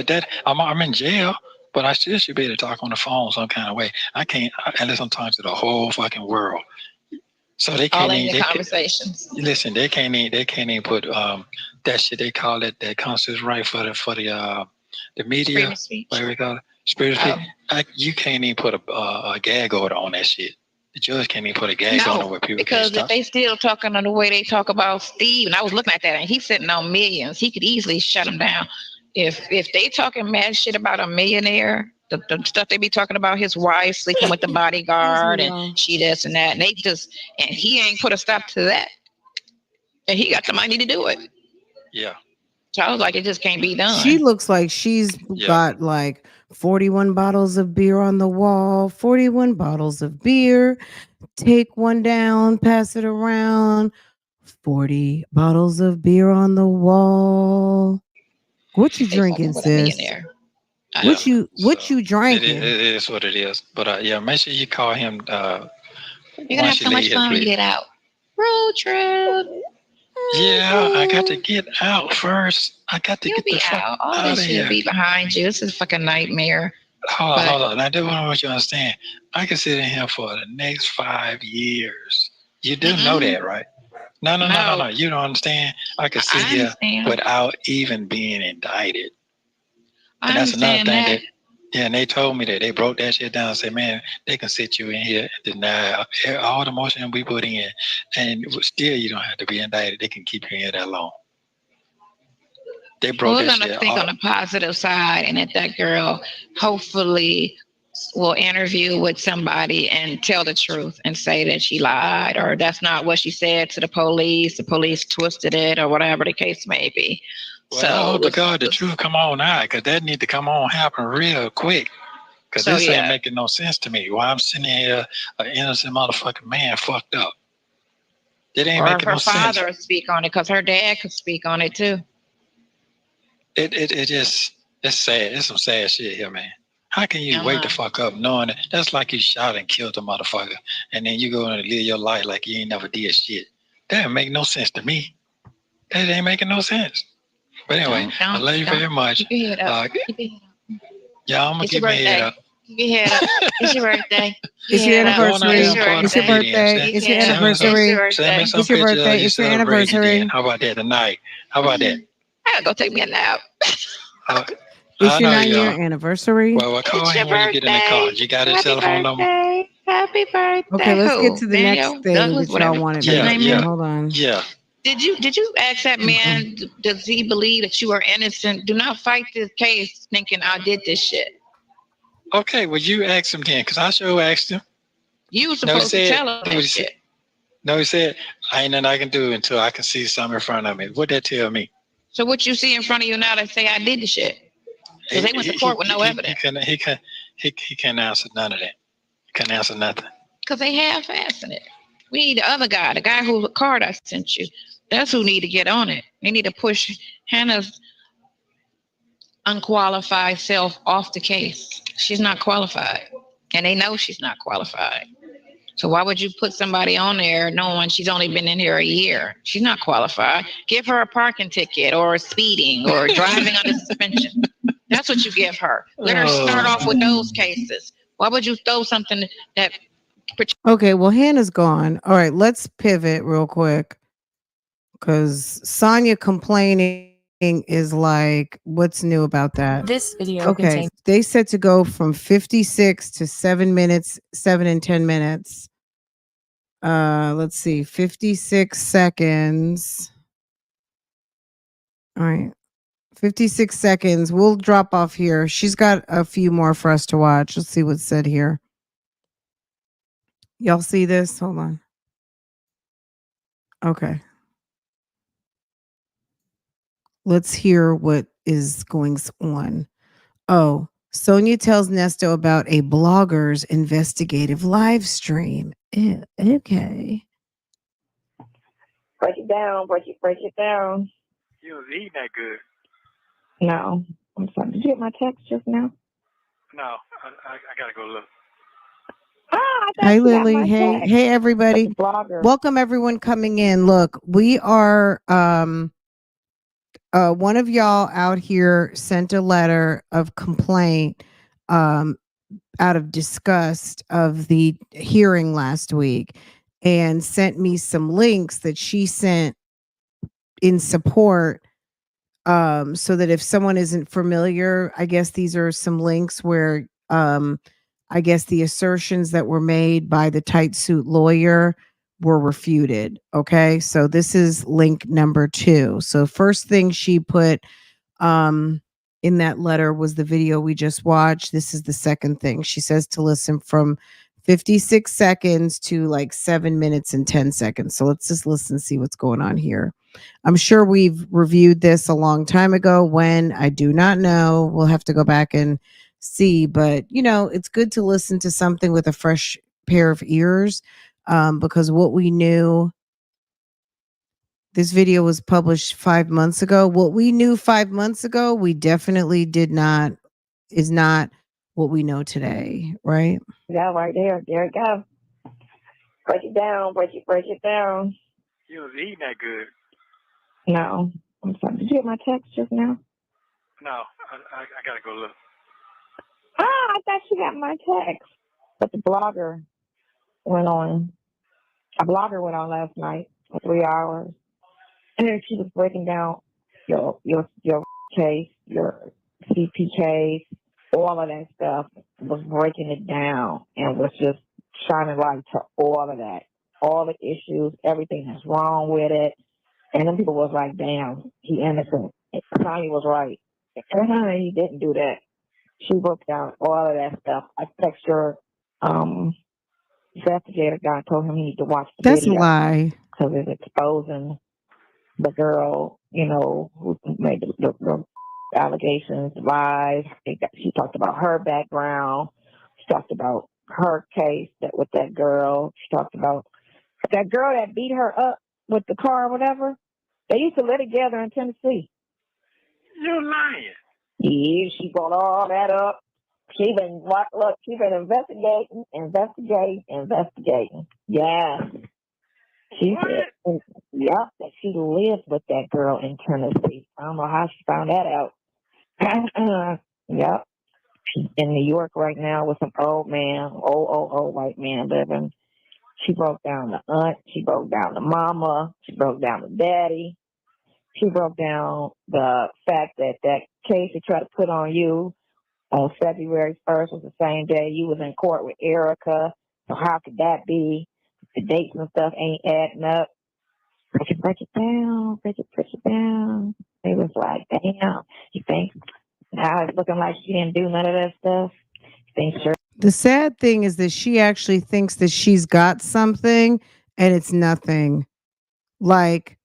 I'm in jail, but I still should be able to talk on the phone some kind of way. I can't, unless I'm talking to the whole fucking world. So they can't even conversations. Listen, they can't even put that shit they call it that constitutional right for the media. Whatever we call it. Spiritually, you can't even put a gag order on that shit. The judge can't even put a gag order where people because if they still talking on the way they talk about Steve, and I was looking at that, and he's sitting on millions, he could easily shut him down. If they talking mad shit about a millionaire, the stuff they be talking about his wife sleeping with the bodyguard and she this and that, and he ain't put a stop to that, and he got the money to do it. Yeah. So I was like, it just can't be done. She looks like she's got like 41 bottles of beer on the wall, 41 bottles of beer. Take one down, pass it around. 40 bottles of beer on the wall. What you drinking, sis? What you drinking? It is what it is. But yeah, make sure you call him. You're gonna have so much fun when you get out. Road trip. Yeah, I got to get out first. I got to get the fuck out. All this shit be behind you. This is a fucking nightmare. Hold on. Now, that's what I want you to understand. I can sit in here for the next 5 years. You do know that, right? No. You don't understand. I can sit here without even being indicted. And that's another thing and they told me that they broke that shit down and said, man, they can sit you in here and deny all the motion we put in, and still you don't have to be indicted. They can keep you in here that long. They broke that shit. We're gonna think on the positive side, and that girl hopefully will interview with somebody and tell the truth and say that she lied or that's not what she said to the police. The police twisted it or whatever the case may be. Well, I hope to God the truth come on out, because that need to come on happen real quick. Because this ain't making no sense to me. While I'm sitting here, an innocent motherfucking man fucked up. It ain't making no sense. Or her father would speak on it, because her dad could speak on it too. It just, it's sad. It's some sad shit here, man. How can you wake the fuck up knowing that that's like you shot and killed a motherfucker, and then you go and live your life like you ain't never did shit? That ain't make no sense to me. That ain't making no sense. But anyway, I love you very much. Keep your head up. Yeah, I'm gonna keep my head up. Keep your head up. It's your birthday. It's your anniversary. It's your birthday. It's your anniversary. It's your birthday. It's your anniversary. How about that tonight? How about that? I gotta go take me a nap. It's your 9-year anniversary. Well, call him when you get in the car. You got his telephone number? Happy birthday. Okay, let's get to the next thing that y'all wanted. Yeah. Hold on. Yeah. Did you ask that man, does he believe that you are innocent? Do not fight this case thinking I did this shit. Okay, well, you asked him then, because I sure asked him. You were supposed to tell him that shit. No, he said, I ain't nothing I can do until I can see something in front of me. What'd that tell me? So what you see in front of you now that say I did the shit? Because they went to court with no evidence. He can't answer none of that. He can't answer nothing. Because they half-assing it. We need the other guy, the guy whose card I sent you. That's who need to get on it. They need to push Hannah's unqualified self off the case. She's not qualified. And they know she's not qualified. So why would you put somebody on there knowing she's only been in here a year? She's not qualified. Give her a parking ticket or speeding or driving under suspension. That's what you give her. Let her start off with those cases. Why would you throw something that... Okay, well, Hannah's gone. All right, let's pivot real quick. Because Sonya complaining is like, what's new about that? This video okay, they said to go from 56 to 7 minutes, 7 and 10 minutes. Let's see, 56 seconds. All right, 56 seconds. We'll drop off here. She's got a few more for us to watch. Let's see what's said here. Y'all see this? Hold on. Okay. Let's hear what is going on. Oh, Sonya tells Nesto about a blogger's investigative live stream. Okay. Break it down. Break it down. You was eating that good. No. I'm sorry. Did you get my text just now? No. I got to go look. Hi, Lily. Hey, everybody. Welcome, everyone coming in. Look, we are... one of y'all out here sent a letter of complaint out of disgust of the hearing last week and sent me some links that she sent in support, so that if someone isn't familiar, I guess these are some links where I guess the assertions that were made by the tight suit lawyer were refuted. Okay, so this is link number 2. So first thing she put in that letter was the video we just watched. This is the second thing. She says to listen from 56 seconds to like 7 minutes and 10 seconds. So let's just listen, see what's going on here. I'm sure we've reviewed this a long time ago. When, I do not know. We'll have to go back and see, but you know, it's good to listen to something with a fresh pair of ears. Because what we knew This video was published 5 months ago. What we knew 5 months ago, we definitely did not is not what we know today, right? Yeah, right there. There it goes. Break it down. Break it down. You was eating that good. No. I'm sorry. Did you get my text just now? No, I gotta go look. I thought you got my text. But the blogger went on. A blogger went on last night for 3 hours. And then she was breaking down your case, your CP case, all of that stuff, was breaking it down and was just shining light to all of that, all the issues, everything that's wrong with it. And then people was like, damn, he innocent. Sonya was right. He didn't do that. She broke down all of that stuff. I text your investigator guy, told him he need to watch the That's a video lie. because it's exposing the girl, who made the allegations, lies. She talked about her background. She talked about her case with that girl. She talked about that girl that beat her up with the car or whatever. They used to live together in Tennessee. You're lying. Yeah, she brought all that up. She been investigating. Yeah. She said, yep, that she lived with that girl in Tennessee. I don't know how she found that out. Yep. She's in New York right now with some old white man living. She broke down the aunt. She broke down the mama. She broke down the daddy. She broke down the fact that case they tried to put on you on February 1st was the same day you was in court with Erica. So how could that be? The dates and stuff ain't adding up. Break it down. They was like, damn, you think now it's looking like she didn't do none of that stuff? Sure. The sad thing is that she actually thinks that she's got something and it's nothing. Like,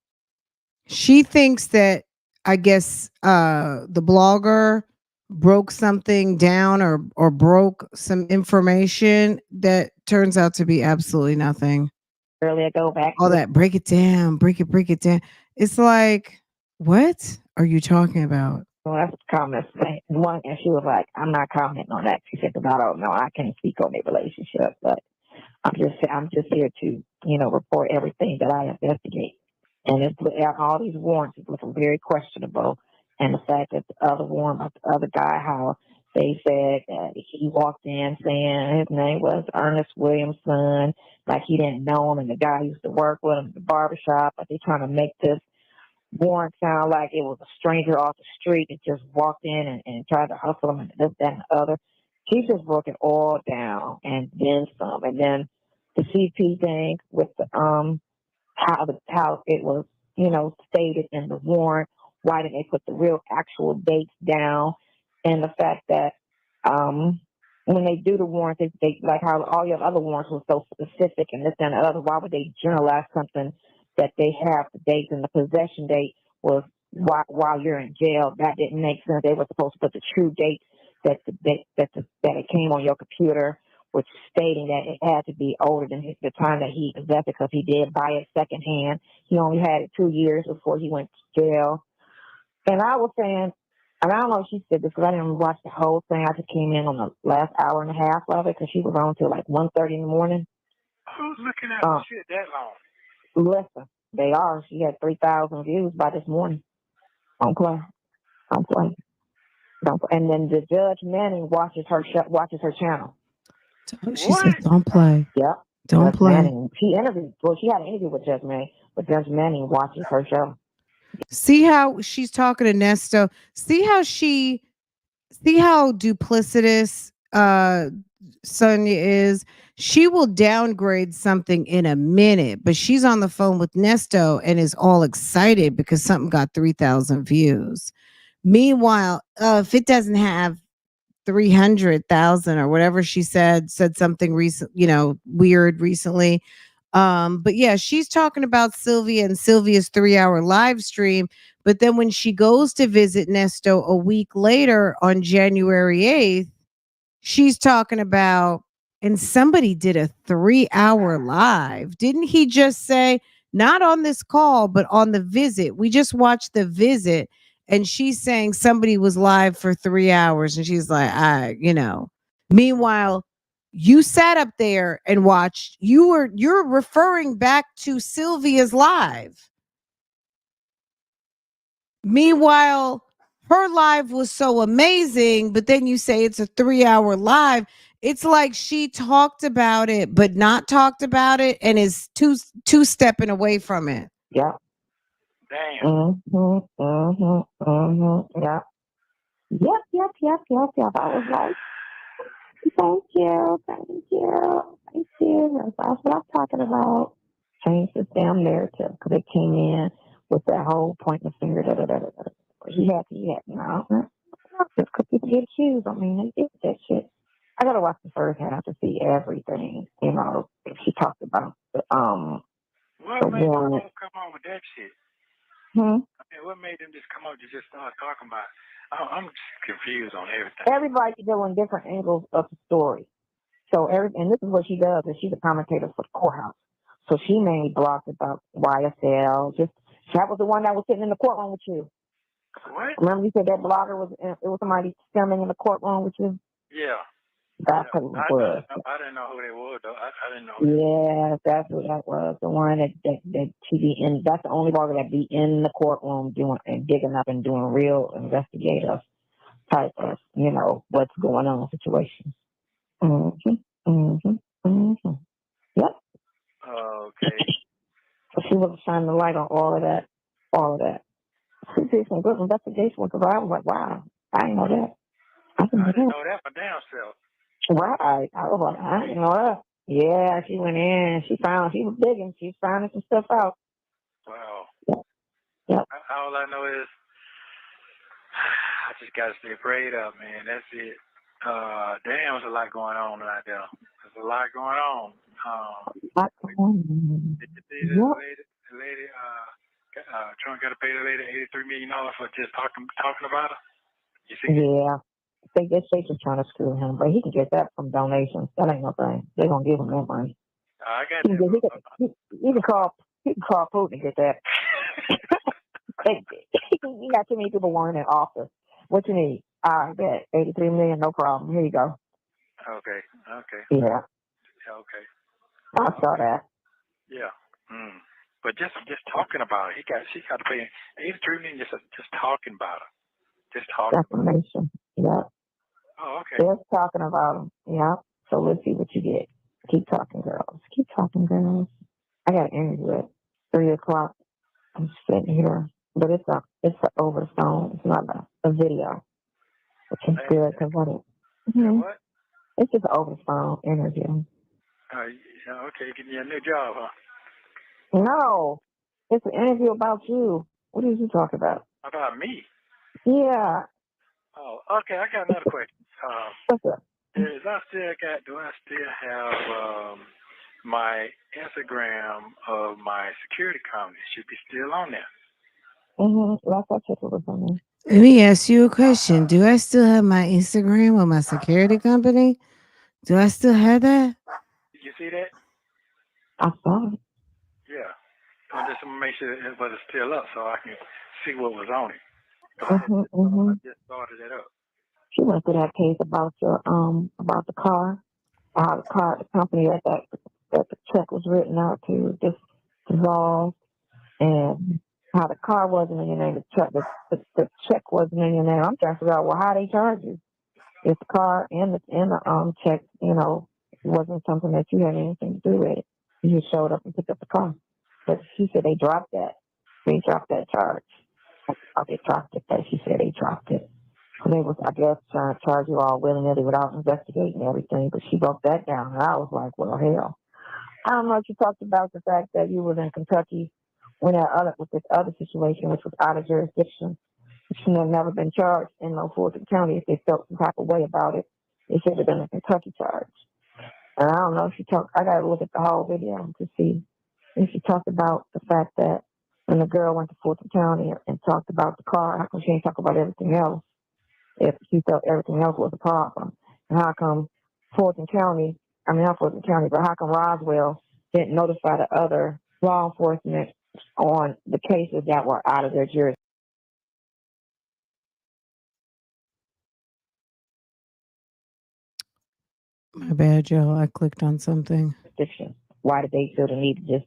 she thinks that, I guess, the blogger broke something down or broke some information that turns out to be absolutely nothing. Earlier, go back. All that break it down. It's like, what are you talking about? Well, that's what the comments say. One, and she was like, I'm not commenting on that. She said, because I don't know. I can't speak on their relationship, but I'm just here to, report everything that I investigate. And all these warrants is looking very questionable. And the fact that the other warrant, the other guy, how they said that he walked in saying his name was Ernest Williams' son, like he didn't know him, and the guy used to work with him at the barbershop, but they trying to make this warrant sound like it was a stranger off the street that just walked in and tried to hustle him and this, that, and the other. She just broke it all down and then some. And then the CP thing with the how it was, stated in the warrant. Why didn't they put the real actual dates down? And the fact that when they do the warrant, they like how all your other warrants were so specific and this and the other. Why would they generalize something that they have the dates and the possession date was while you're in jail? That didn't make sense. They were supposed to put the true date that it came on your computer, which stating that it had to be older than the time that he possessed it because he did buy it secondhand. He only had it 2 years before he went to jail. And I was saying, and I don't know if she said this because I didn't watch the whole thing. I just came in on the last hour and a half of it because she was on till like 1:30 in the morning. Who's looking at shit that long? Listen, they are. She had 3,000 views by this morning. Don't play. And then the Judge Manning watches her channel. She said, "Don't play." Yep. Don't Judge play. Manning. She had an interview with Judge Manning, but Judge Manning watches her show. See how she's talking to Nesto. See how duplicitous Sonya is. She will downgrade something in a minute, but she's on the phone with Nesto and is all excited because something got 3,000 views. Meanwhile, if it doesn't have 300,000 or whatever she said something recent, weird recently. But yeah, she's talking about Sylvia and Sylvia's 3-hour live stream. But then when she goes to visit Nesto a week later on January 8th, she's talking about, and somebody did a 3-hour live. Didn't he just say not on this call, but on the visit. We just watched the visit, and she's saying somebody was live for 3 hours, and she's like, Meanwhile, you sat up there and watched. You're referring back to Sylvia's live. Meanwhile, her live was so amazing, but then you say it's a 3-hour live. It's like she talked about it, but not talked about it, and is two stepping away from it. Yeah. Damn. Yeah. Yep. I was like, thank you. That's what I'm talking about. Change this damn narrative because it came in with that whole pointing the finger. He had. No. Just because people get accused. I mean, they did that shit. I gotta watch the first half to see everything. You know, if she talked about the What made them come on with that shit? Hmm? I mean, what made them just come out to just start talking about it? I'm just confused on everything. Everybody's doing different angles of the story. So and this is what she does, is she's a commentator for the courthouse. So she mainly blogs about YSL. That was the one that was sitting in the courtroom with you. What? Remember you said that blogger was somebody standing in the courtroom with you? Yeah. That's who it was. I didn't know who they were though. I didn't know. Yeah, that's who that was. The one that she be in. That's the only blogger that be in the courtroom doing and digging up and doing real investigative type of, what's going on situation. Yep. Okay. So she was shining the light on all of that. She did some good investigation with her. I was like, wow, I didn't know that. I didn't know that for damn self. Right. I was like, I didn't know that. Yeah, she went in. She was digging. She was finding some stuff out. Wow. Yep. All I know is I just got to stay prayed up, man. That's it. Damn, there's a lot going on out there. There's a lot going on. Did you see the lady, Trump got to pay the lady $83 million for just talking about her? You see? Yeah. They just trying to screw him, but he can get that from donations. That ain't no thing. They're gonna give him that money. I got that. He can call Putin and get that. You got too many people wanting an office. What you need? I bet $83 million, no problem. Here you go. Okay. Yeah. Okay. I saw that. Yeah. But just talking about it, she got to pay $83 million just talking about her. Just talking. Defamation. Yeah. Oh, okay. Just talking about them. Yeah. So let's see what you get. Keep talking, girls. I got an interview at 3:00. I'm sitting here, but it's over the phone. It's not a video, which is good because what? It's just an over the phone interview. Okay, getting you a new job, huh? No, it's an interview about you. What did you talk about? About me? Yeah. Oh, okay. I got another question. What's up? Do I still have my Instagram of my security company? Should be still on there. Last I checked, it was on there. Let me ask you a question. Do I still have my Instagram or my security company? Do I still have that? Did you see that? I saw it. Yeah. I just want to make sure it was still up so I can see what was on it. I just started it up. She went through that case about about the car, how the company that the check was written out to just dissolved, and how the car wasn't in your name, the check wasn't in your name. I'm trying to figure out how they charge you if the car and the check, wasn't something that you had anything to do with it. You just showed up and picked up the car. But she said they dropped that. They dropped that charge. They dropped it. She said they dropped it. So they was, I guess, trying to charge you all willy-nilly without investigating everything. But she broke that down, and I was like, well, hell. I don't know if you talked about the fact that you was in Kentucky with this other situation, which was out of jurisdiction. She had never been charged in Fulton County. If they felt some type of way about it, it should have been a Kentucky charge. And I don't know if she talked. I got to look at the whole video to see if she talked about the fact that when the girl went to Fulton County and talked about the car, how come she didn't talk about everything else? If she felt everything else was a problem, and how come not Fulton County, but how come Roswell didn't notify the other law enforcement on the cases that were out of their jurisdiction. My bad, y'all. I clicked on something. Why did they feel the need to just,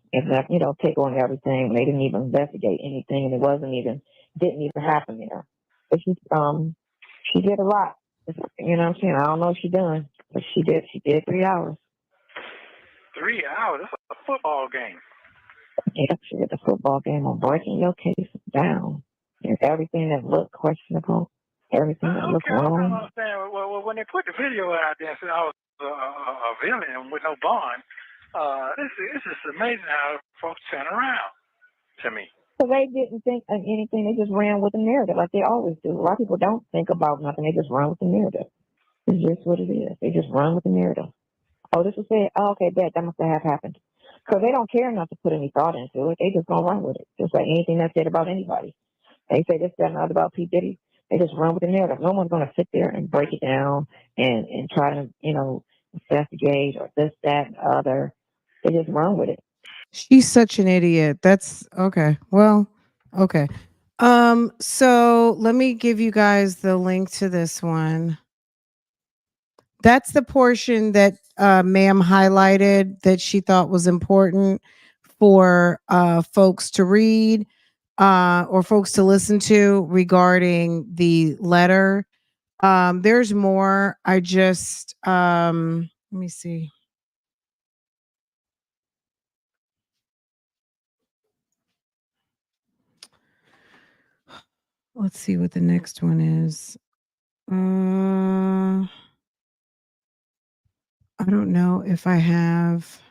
take on everything when they didn't even investigate anything and it didn't even happen there? But she did a lot. You know what I'm saying? I don't know if she's done, but she did 3 hours. 3 hours? That's a football game. Yeah, she did the football game on breaking your case down. And everything that looked questionable, everything that looked wrong. I don't understand. Well, when they put the video out there and said I was a villain with no bond, it's just amazing how folks turn around to me. So they didn't think of anything. They just ran with the narrative like they always do. A lot of people don't think about nothing. They just run with the narrative. It's just what it is. They just run with the narrative. Oh, this was said. Oh, okay, that must have happened. So they don't care enough to put any thought into it. They just gonna run with it. Just like anything that's said about anybody. They say this, that, and other about P. Diddy. They just run with the narrative. No one's gonna sit there and break it down and try to, investigate or this, that, and other. They just run with it. She's such an idiot. That's okay. Well, okay. So let me give you guys the link to this one. That's the portion that ma'am highlighted that she thought was important for folks to read or folks to listen to regarding the letter. There's more. I just let me see. Let's see what the next one is. I don't know if I have.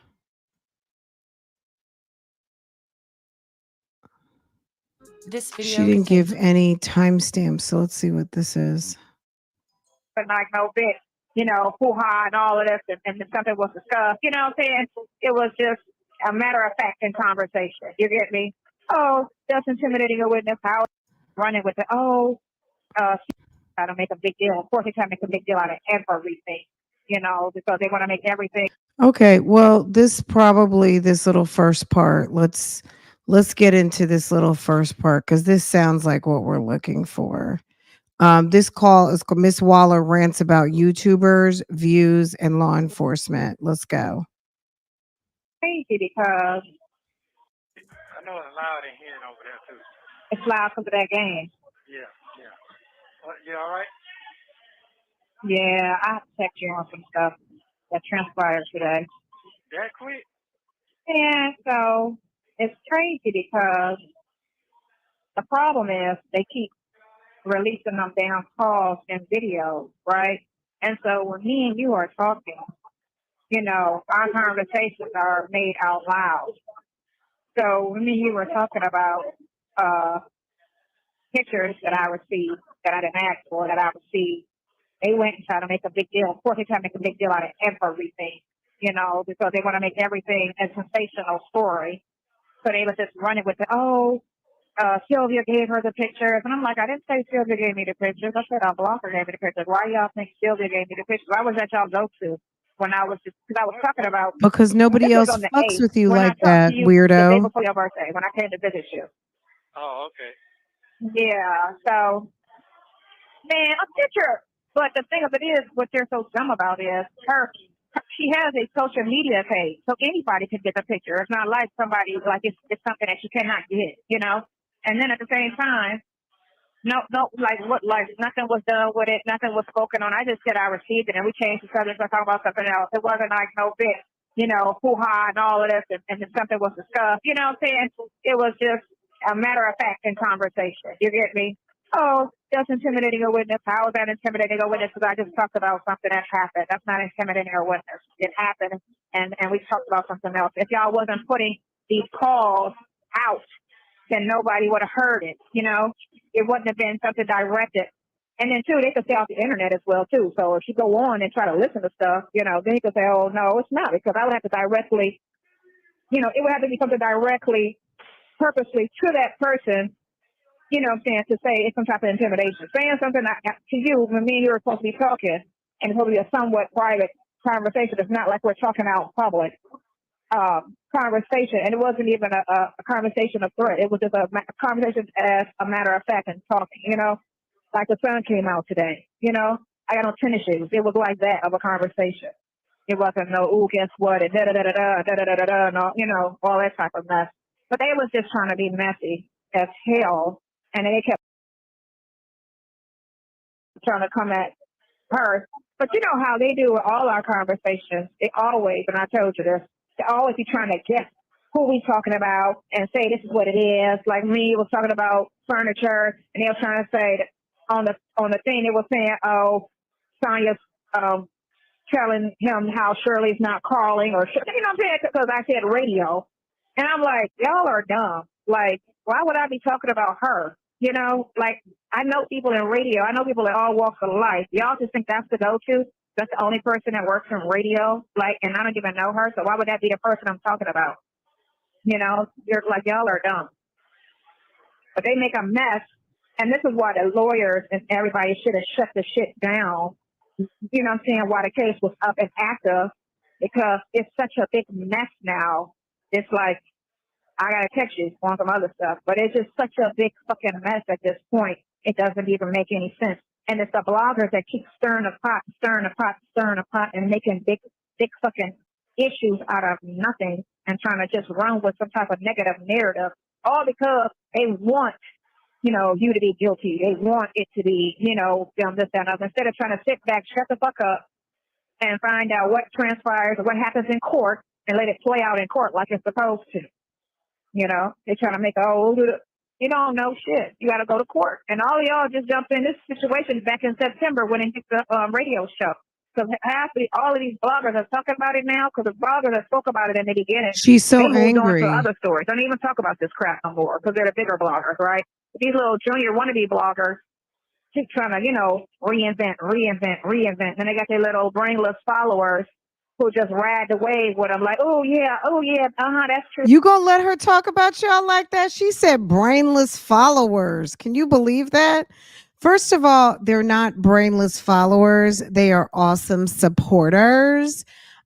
This video She didn't give any timestamps, so let's see what this is. But like no bit, hoo-ha and all of this, and something was discussed. You know what I'm saying? It was just a matter of fact in conversation. You get me? Oh, that's intimidating a witness. How running with it? Oh, try to make a big deal. Of course, they try to make a big deal out of everything. Because they want to make everything. Okay, well, this little first part. Let's get into this little first part because this sounds like what we're looking for. This call is Miss Waller rants about YouTubers, views, and law enforcement. Let's go. Crazy because I know it's loud in here and over there too. it's loud because of that game. Yeah. You all right? Yeah, I have to text you on some stuff that transpired today. That quick? Yeah, so it's crazy because the problem is they keep releasing them damn calls and videos, right? And so when me and you are talking, our conversations are made out loud. So when me and you were talking about pictures that I received, that I didn't ask for, that I received, they went and tried to make a big deal. Of course, they try to make a big deal out of everything, because they want to make everything a sensational story. So they were just running with it. Oh, Sylvia gave her the pictures. And I'm like, I didn't say Sylvia gave me the pictures. I said our blocker gave me the pictures. Why y'all think Sylvia gave me the pictures? Why was that y'all go to when I was talking about. Because nobody else on the fucks 8th, with you when like I talked that, to you the day weirdo. before your birthday, when I came to visit you. Oh, okay. Yeah, so, man, a picture. But the thing of it is, what they're so dumb about is she has a social media page, so anybody can get the picture. It's not like somebody, like it's something that you cannot get, And then at the same time, no, like nothing was done with it, nothing was spoken on. I just said I received it, and we changed the subject to talk about something else. It wasn't like no bit, hoo-ha and all of this, and then something was discussed. You know what I'm saying? It was just a matter of fact in conversation. You get me? Oh, that's intimidating a witness. How is that intimidating a witness? Because I just talked about something that happened. That's not intimidating a witness. It happened, and we talked about something else. If y'all wasn't putting these calls out, then nobody would have heard it. It wouldn't have been something directed. And then too, they could say off the internet as well too. So if you go on and try to listen to stuff, then you could say, oh no, it's not, because I would have to directly, it would have to be something directly, purposely to that person. You know what I'm saying, to say it's some type of intimidation. Saying something to you when me and you are supposed to be talking, and it's supposed to be a somewhat private conversation. It's not like we're talking out in public. conversation, and it wasn't even a conversation of threat. It was just a conversation as a matter of fact and talking, you know, like the sun came out today, you know, I got on tennis shoes. It was like that of a conversation. It wasn't no, ooh, guess what, and da-da-da-da-da, no, you know, all that type of mess. But they was just trying to be messy as hell, and they kept trying to come at her. But you know how they do with all our conversations. They always, and I told you this, they always be trying to guess who we talking about and say this is what it is. Like me was talking about furniture, and they were trying to say that on the thing they were saying, oh, Sonya's telling him how Shirley's not calling, or you know what I'm saying, because I said radio, and I'm like, y'all are dumb. Like, why would I be talking about her? You know, like, I know people in radio. I know people in all walks of life. Y'all just think that's the go-to? That's the only person that works in radio? Like, and I don't even know her, so why would that be the person I'm talking about? You know, you're like, y'all are dumb. But they make a mess, and this is why the lawyers and everybody should have shut the shit down. You know what I'm saying? Why the case was up and active, because it's such a big mess now. It's like, I gotta text you on some other stuff, but it's just such a big fucking mess at this point. It doesn't even make any sense. And it's the bloggers that keep stirring the pot, and making big fucking issues out of nothing and trying to just run with some type of negative narrative, all because they want, you know, you to be guilty. They want it to be, you know, them, this, that, and other. Instead of trying to sit back, shut the fuck up, and find out what transpires or what happens in court and let it play out in court like it's supposed to. You know, they trying to make you don't know shit. You got to go to court. And all of y'all just jumped in this situation back in September when it hit the radio show. So all of these bloggers are talking about it now, because the bloggers that spoke about it in the beginning, she's so they moved angry. on to other stories. Don't even talk about this crap no more, because they're the bigger bloggers, right? These little junior wannabe bloggers keep trying to, you know, reinvent. And they got their little brainless followers who just ride the wave with them like, oh yeah, that's true. You gonna let her talk about y'all like that? She said brainless followers. Can you believe that? First of all, they're not brainless followers. They are awesome supporters.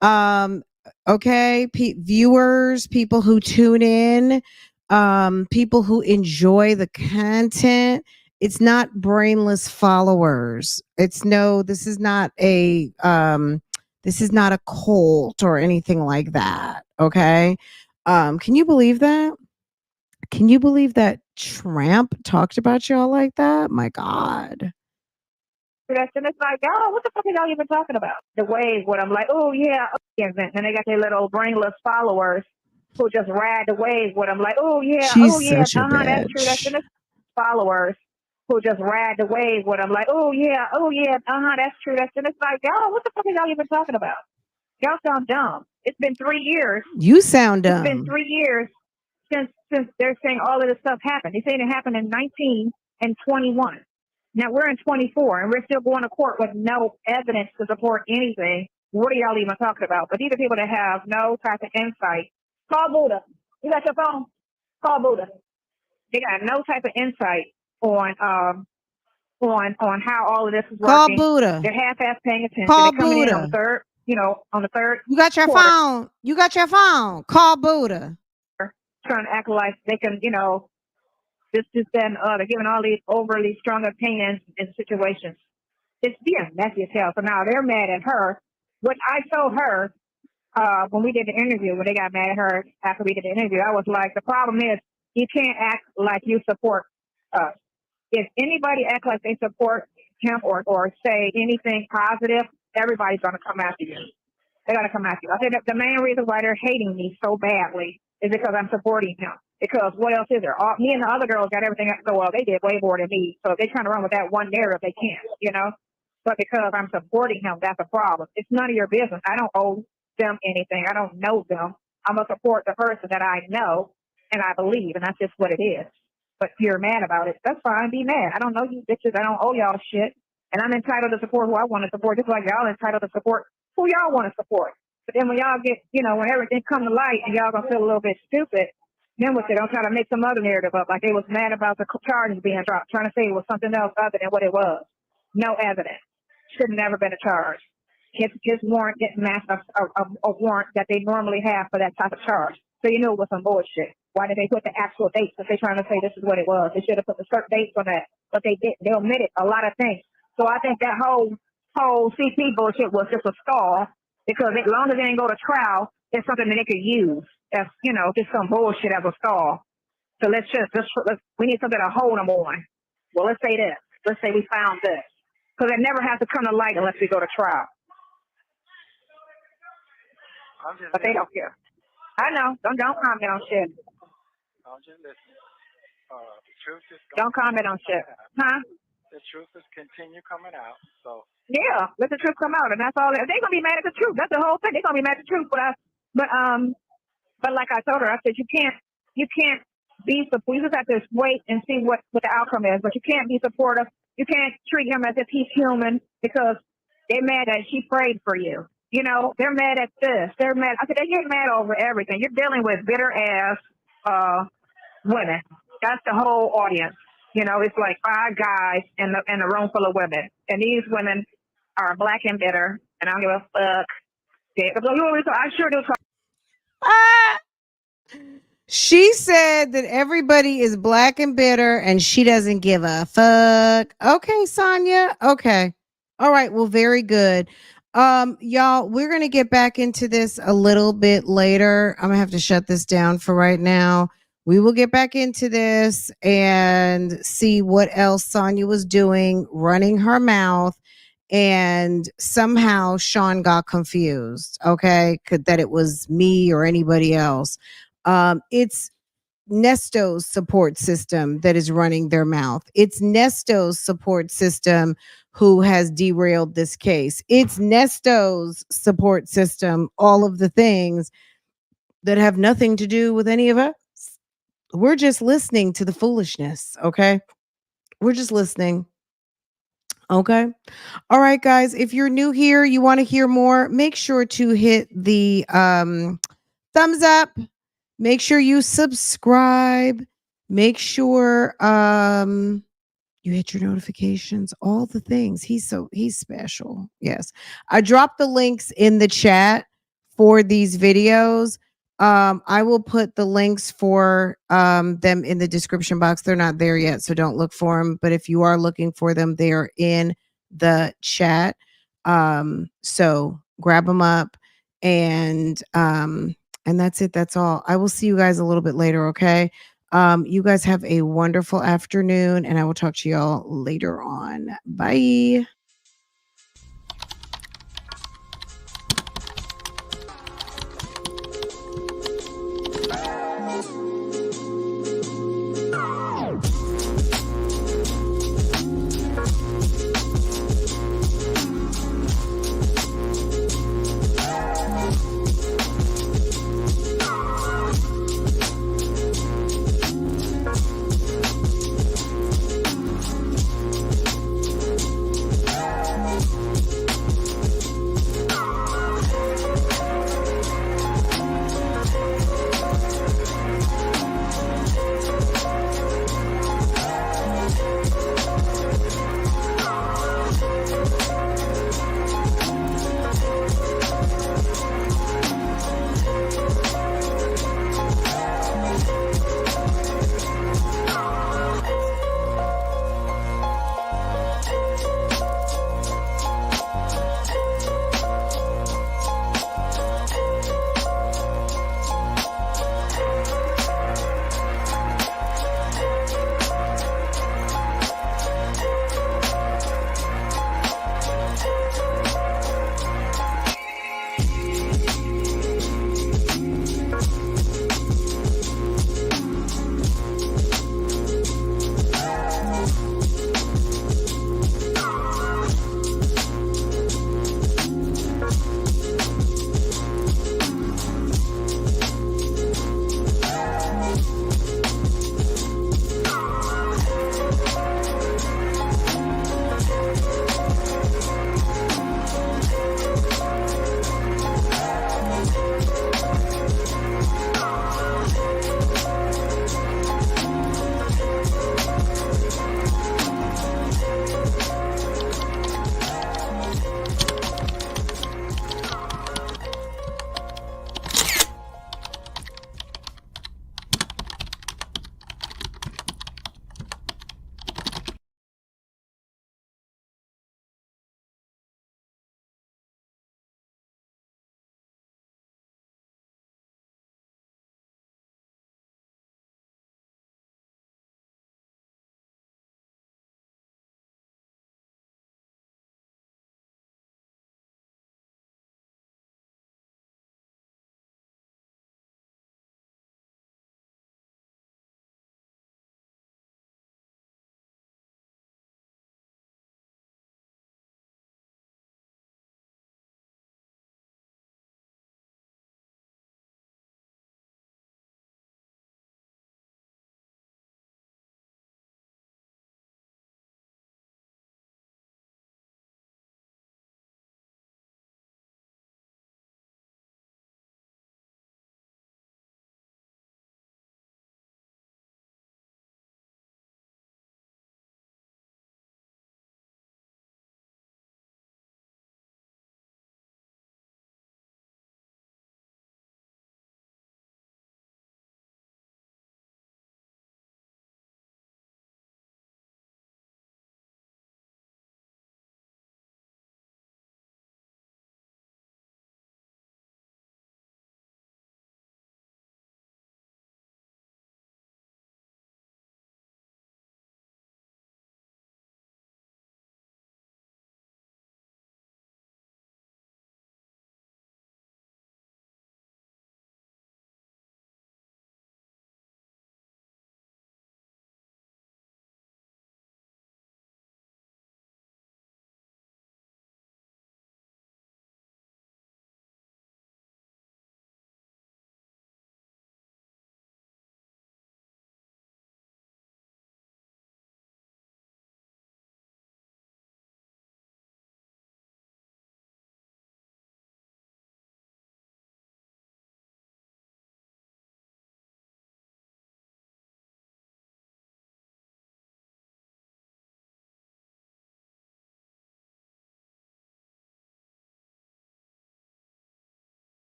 Okay, viewers, people who tune in, people who enjoy the content. It's not brainless followers. This is not a cult or anything like that. Okay. Can you believe that? Can you believe that Tramp talked about y'all like that? My God. And it's like, oh, what the fuck are y'all even talking about? The wave when I'm like, oh yeah, and they got their little brainless followers who just ride the wave when I'm like, oh yeah, that's true. That's the followers who just ride the wave when I'm like, oh yeah, that's true. And it's like, y'all, what the fuck are y'all even talking about? Y'all sound dumb. It's been 3 years. You sound dumb. It's been 3 years since they're saying all of this stuff happened. They saying it happened in 19 and 21. Now we're in 24 and we're still going to court with no evidence to support anything. What are y'all even talking about? But these are people that have no type of insight. Call Buddha. You got your phone? Call Buddha. They got no type of insight on how all of this is working. Call Buddha. They're half-ass paying attention. Call They're coming Buddha. in on the third. On the third. You got your quarter. phone. You got your phone. Call Buddha. Trying to act like they can, this, then, they're giving all these overly strong opinions in situations. It's being messy as hell. So now they're mad at her. What I told her when we did the interview, when they got mad at her after we did the interview, I was like, the problem is you can't act like you support us. If anybody act like they support him or say anything positive, everybody's going to come after you. They're going to come after you. I think that the main reason why they're hating me so badly is because I'm supporting him. Because what else is there? Me and the other girls got everything so well. They did way more than me. So if they're trying to run with that one narrative, they can't, But because I'm supporting him, that's a problem. It's none of your business. I don't owe them anything. I don't know them. I'm going to support the person that I know and I believe, and that's just what it is. But you're mad about it. That's fine. Be mad. I don't know you bitches. I don't owe y'all shit. And I'm entitled to support who I want to support, just like y'all entitled to support who y'all want to support. But then when y'all get, when everything come to light and y'all going to feel a little bit stupid, then what they don't try to make some other narrative up, like they was mad about the charges being dropped, trying to say it was something else other than what it was. No evidence. Should have never been a charge. His warrant didn't match a warrant that they normally have for that type of charge. So you know it was some bullshit. Why did they put the actual dates if they're trying to say this is what it was? They should have put the certain dates on that, but they didn't. They omitted a lot of things. So I think that whole CP bullshit was just a stall because as long as they didn't go to trial, it's something that they could use as, you know, just some bullshit as a stall. So let's we need something to hold them on. Well, let's say this. Let's say we found this. Because it never has to come to light unless we go to trial. But they don't care. I know. Don't comment on shit. I'm just listening. The truth is don't comment on shit. Huh? The truth is continue coming out. So yeah, let the truth come out, and that's all. They're gonna be mad at the truth. That's the whole thing. They're gonna be mad at the truth. But like I told her, I said you can't be supportive. You just have to wait and see what the outcome is. But you can't be supportive. You can't treat him as if he's human because they're mad that she prayed for you. You know, they're mad at this. They're mad. I said they get mad over everything. You're dealing with bitter ass women. That's the whole audience. You know, it's like 5 guys in a room full of women, and these women are black and bitter, and I don't give a fuck. I sure do. She said that everybody is black and bitter and she doesn't give a fuck. Okay, Sonya. Okay. All right. Well, very good. Y'all, we're going to get back into this a little bit later. I'm going to have to shut this down for right now. We will get back into this and see what else Sonya was doing, running her mouth. And somehow Sean got confused. Okay. That it was me or anybody else. It's Nesto's support system that is running their mouth. It's Nesto's support system who has derailed this case. It's Nesto's support system, all of the things that have nothing to do with any of us. We're just listening to the foolishness, okay? We're just listening. Okay. All right, guys. If you're new here, you want to hear more, make sure to hit the thumbs up. Make sure you subscribe. Make sure you hit your notifications, all the things. He's special. Yes. I dropped the links in the chat for these videos. I will put the links for them in the description box. They're not there yet, so don't look for them. But if you are looking for them, they are in the chat. So grab them up and that's it. That's all. I will see you guys a little bit later. Okay. You guys have a wonderful afternoon and I will talk to y'all later on. Bye.